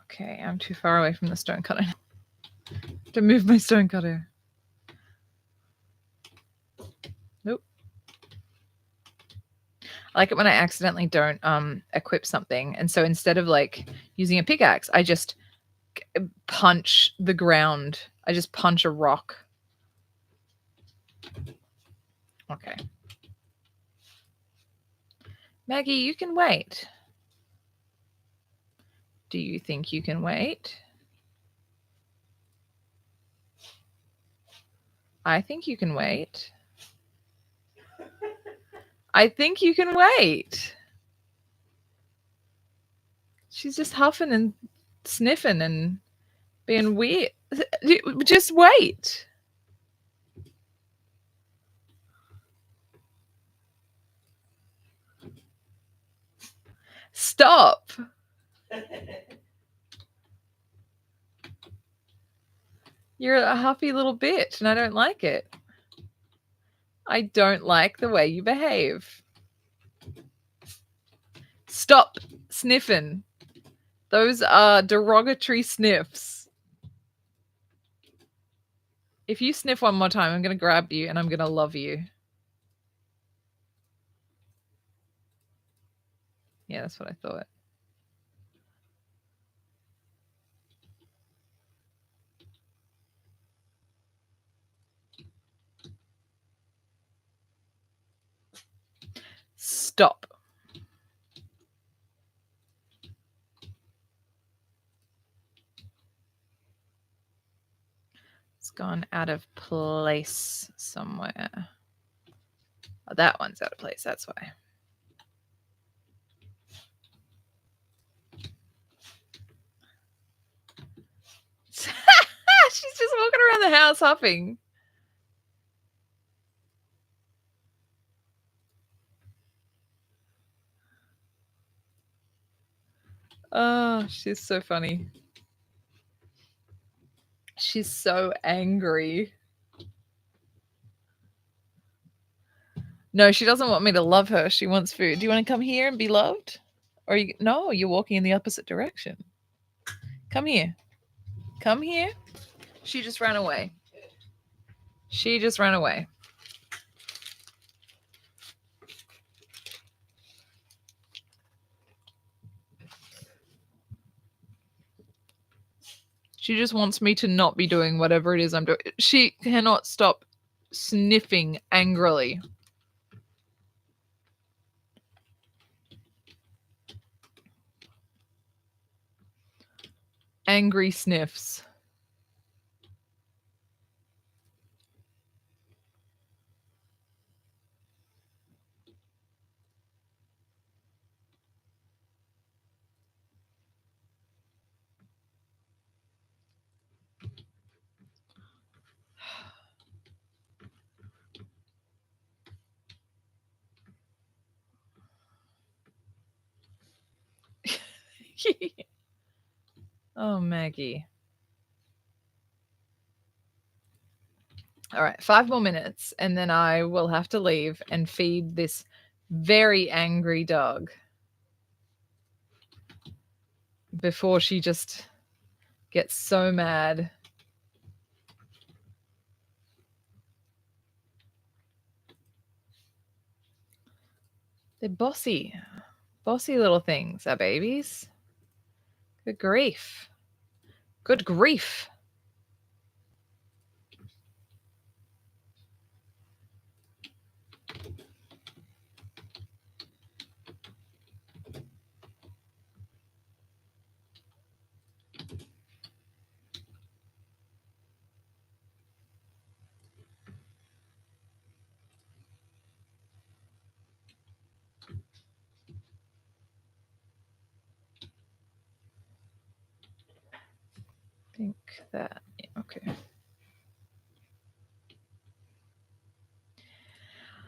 Speaker 1: Okay, I'm too far away from the stone cutter. To move my stone cutter. Nope. I like it when I accidentally don't equip something, and so instead of like using a pickaxe, I just punch the ground. I just punch a rock. Okay. Maggie, you can wait. Do you think you can wait? I think you can wait. I think you can wait. She's just huffing and sniffing and being weird. Just wait. Stop. You're a huffy little bitch and I don't like it. I don't like the way you behave. Stop sniffing. Those are derogatory sniffs. If you sniff one more time, I'm going to grab you and I'm going to love you. Yeah, that's what I thought. Stop. It's gone out of place somewhere. Oh, that one's out of place. That's why. She's just walking around the house huffing. Oh, she's so funny. She's so angry. No, she doesn't want me to love her. She wants food. Do you want to come here and be loved? Or no, you're walking in the opposite direction. Come here. Come here. She just ran away. She just ran away. She just wants me to not be doing whatever it is I'm doing. She cannot stop sniffing angrily. Angry sniffs. Oh, Maggie. All right, 5 more minutes, and then I will have to leave and feed this very angry dog before she just gets so mad. They're bossy. Bossy little things, our babies. Good grief. Good grief. I think that, okay.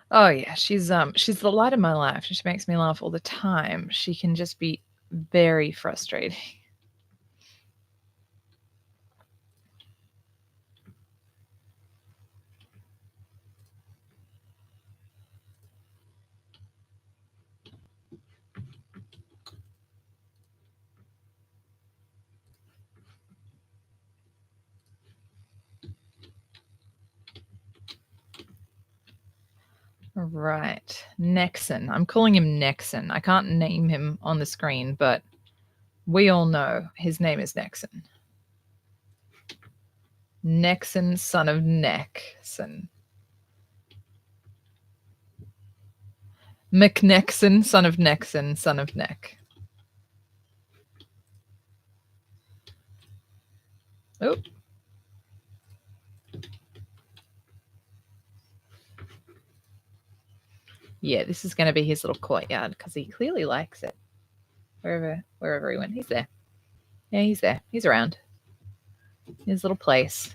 Speaker 1: Oh yeah, she's the light of my life. She makes me laugh all the time. She can just be very frustrating. Right. Nexon. I'm calling him Nexon. I can't name him on the screen, but we all know his name is Nexon. Nexon, son of Nexon. McNexon, son of Nexon, son of Neck. Oh. Yeah, this is going to be his little courtyard because he clearly likes it. Wherever he went, he's there. Yeah, he's there. He's around. His little place.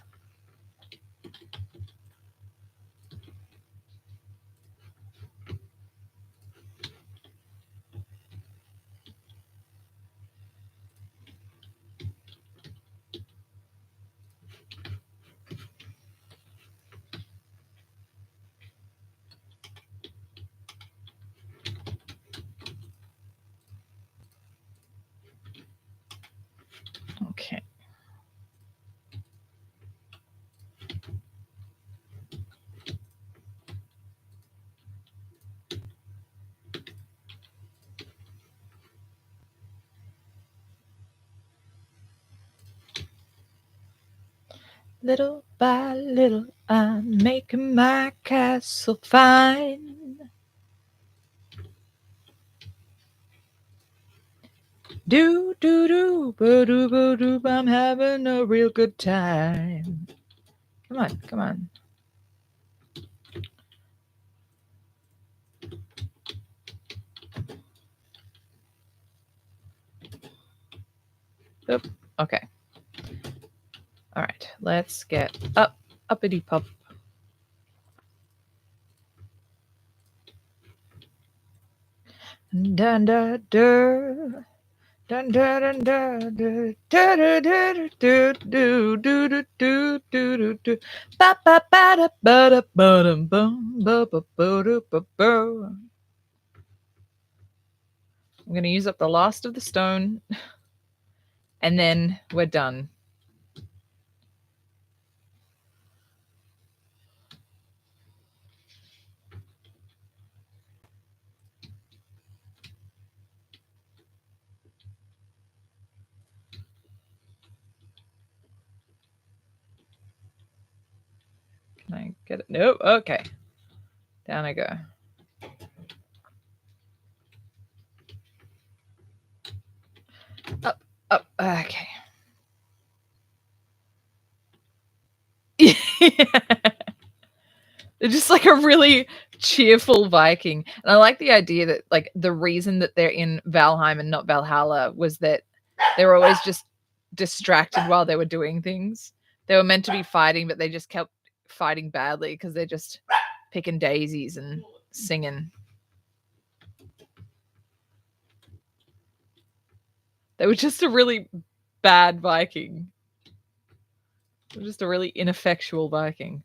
Speaker 1: Okay. Little by little, I'm making my castle fine. Do do do ba do ba do. I'm having a real good time. Come on, come on. Oop. Okay. All right. Let's get up, uppity pop. Dun dun dun. Dun dun dun dun dun dun dun dun dun dun dun dun dun. Ba ba ba da ba da ba dum bum ba ba ba da ba ba. I'm gonna use up the last of the stone, and then we're done. Can I get it? Nope. Okay. Down I go. Up, up. Okay. They're just like a really cheerful Viking. And I like the idea that like the reason that they're in Valheim and not Valhalla was that they were always just distracted while they were doing things. They were meant to be fighting, but they just kept fighting badly because they're just picking daisies and singing. They were just a really bad Viking. They were just a really ineffectual Viking.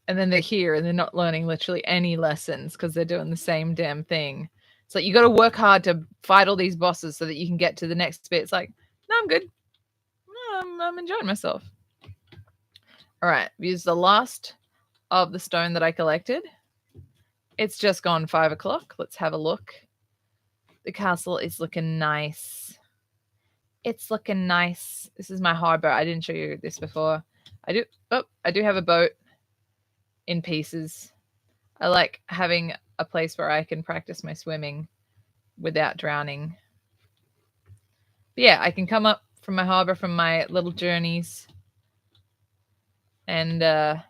Speaker 1: And then they're here and they're not learning literally any lessons because they're doing the same damn thing It's like you got to work hard to fight all these bosses so that you can get to the next bit. It's like, no, I'm good. No, I'm enjoying myself. All right, I've used the last of the stone that I collected. It's just gone 5 o'clock. Let's have a look. The castle is looking nice. It's looking nice. This is my harbor. I didn't show you this before. I do have a boat in pieces. I like having a place where I can practice my swimming without drowning. But yeah, I can come up from my harbor from my little journeys and then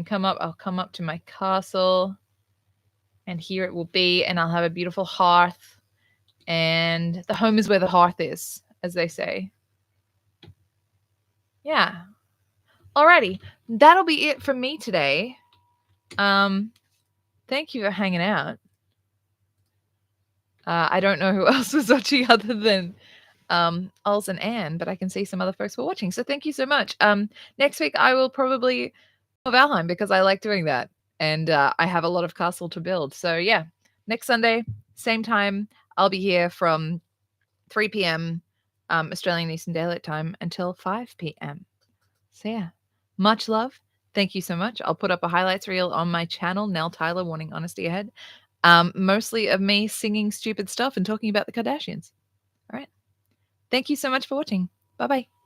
Speaker 1: I'll come up to my castle, and here it will be, and I'll have a beautiful hearth, and the home is where the hearth is, as they say. Yeah. Alrighty, that'll be it from me today. Thank you for hanging out. I don't know who else was watching other than Ulz and Anne, but I can see some other folks were watching. So thank you so much. Next week I will probably go Valheim because I like doing that, and I have a lot of castle to build. So yeah, next Sunday, same time, I'll be here from 3 p.m. Australian Eastern Daylight Time until 5 p.m. So yeah, much love. Thank you so much. I'll put up a highlights reel on my channel, Nell Tyler, warning honesty ahead. Mostly of me singing stupid stuff and talking about the Kardashians. All right. Thank you so much for watching. Bye-bye.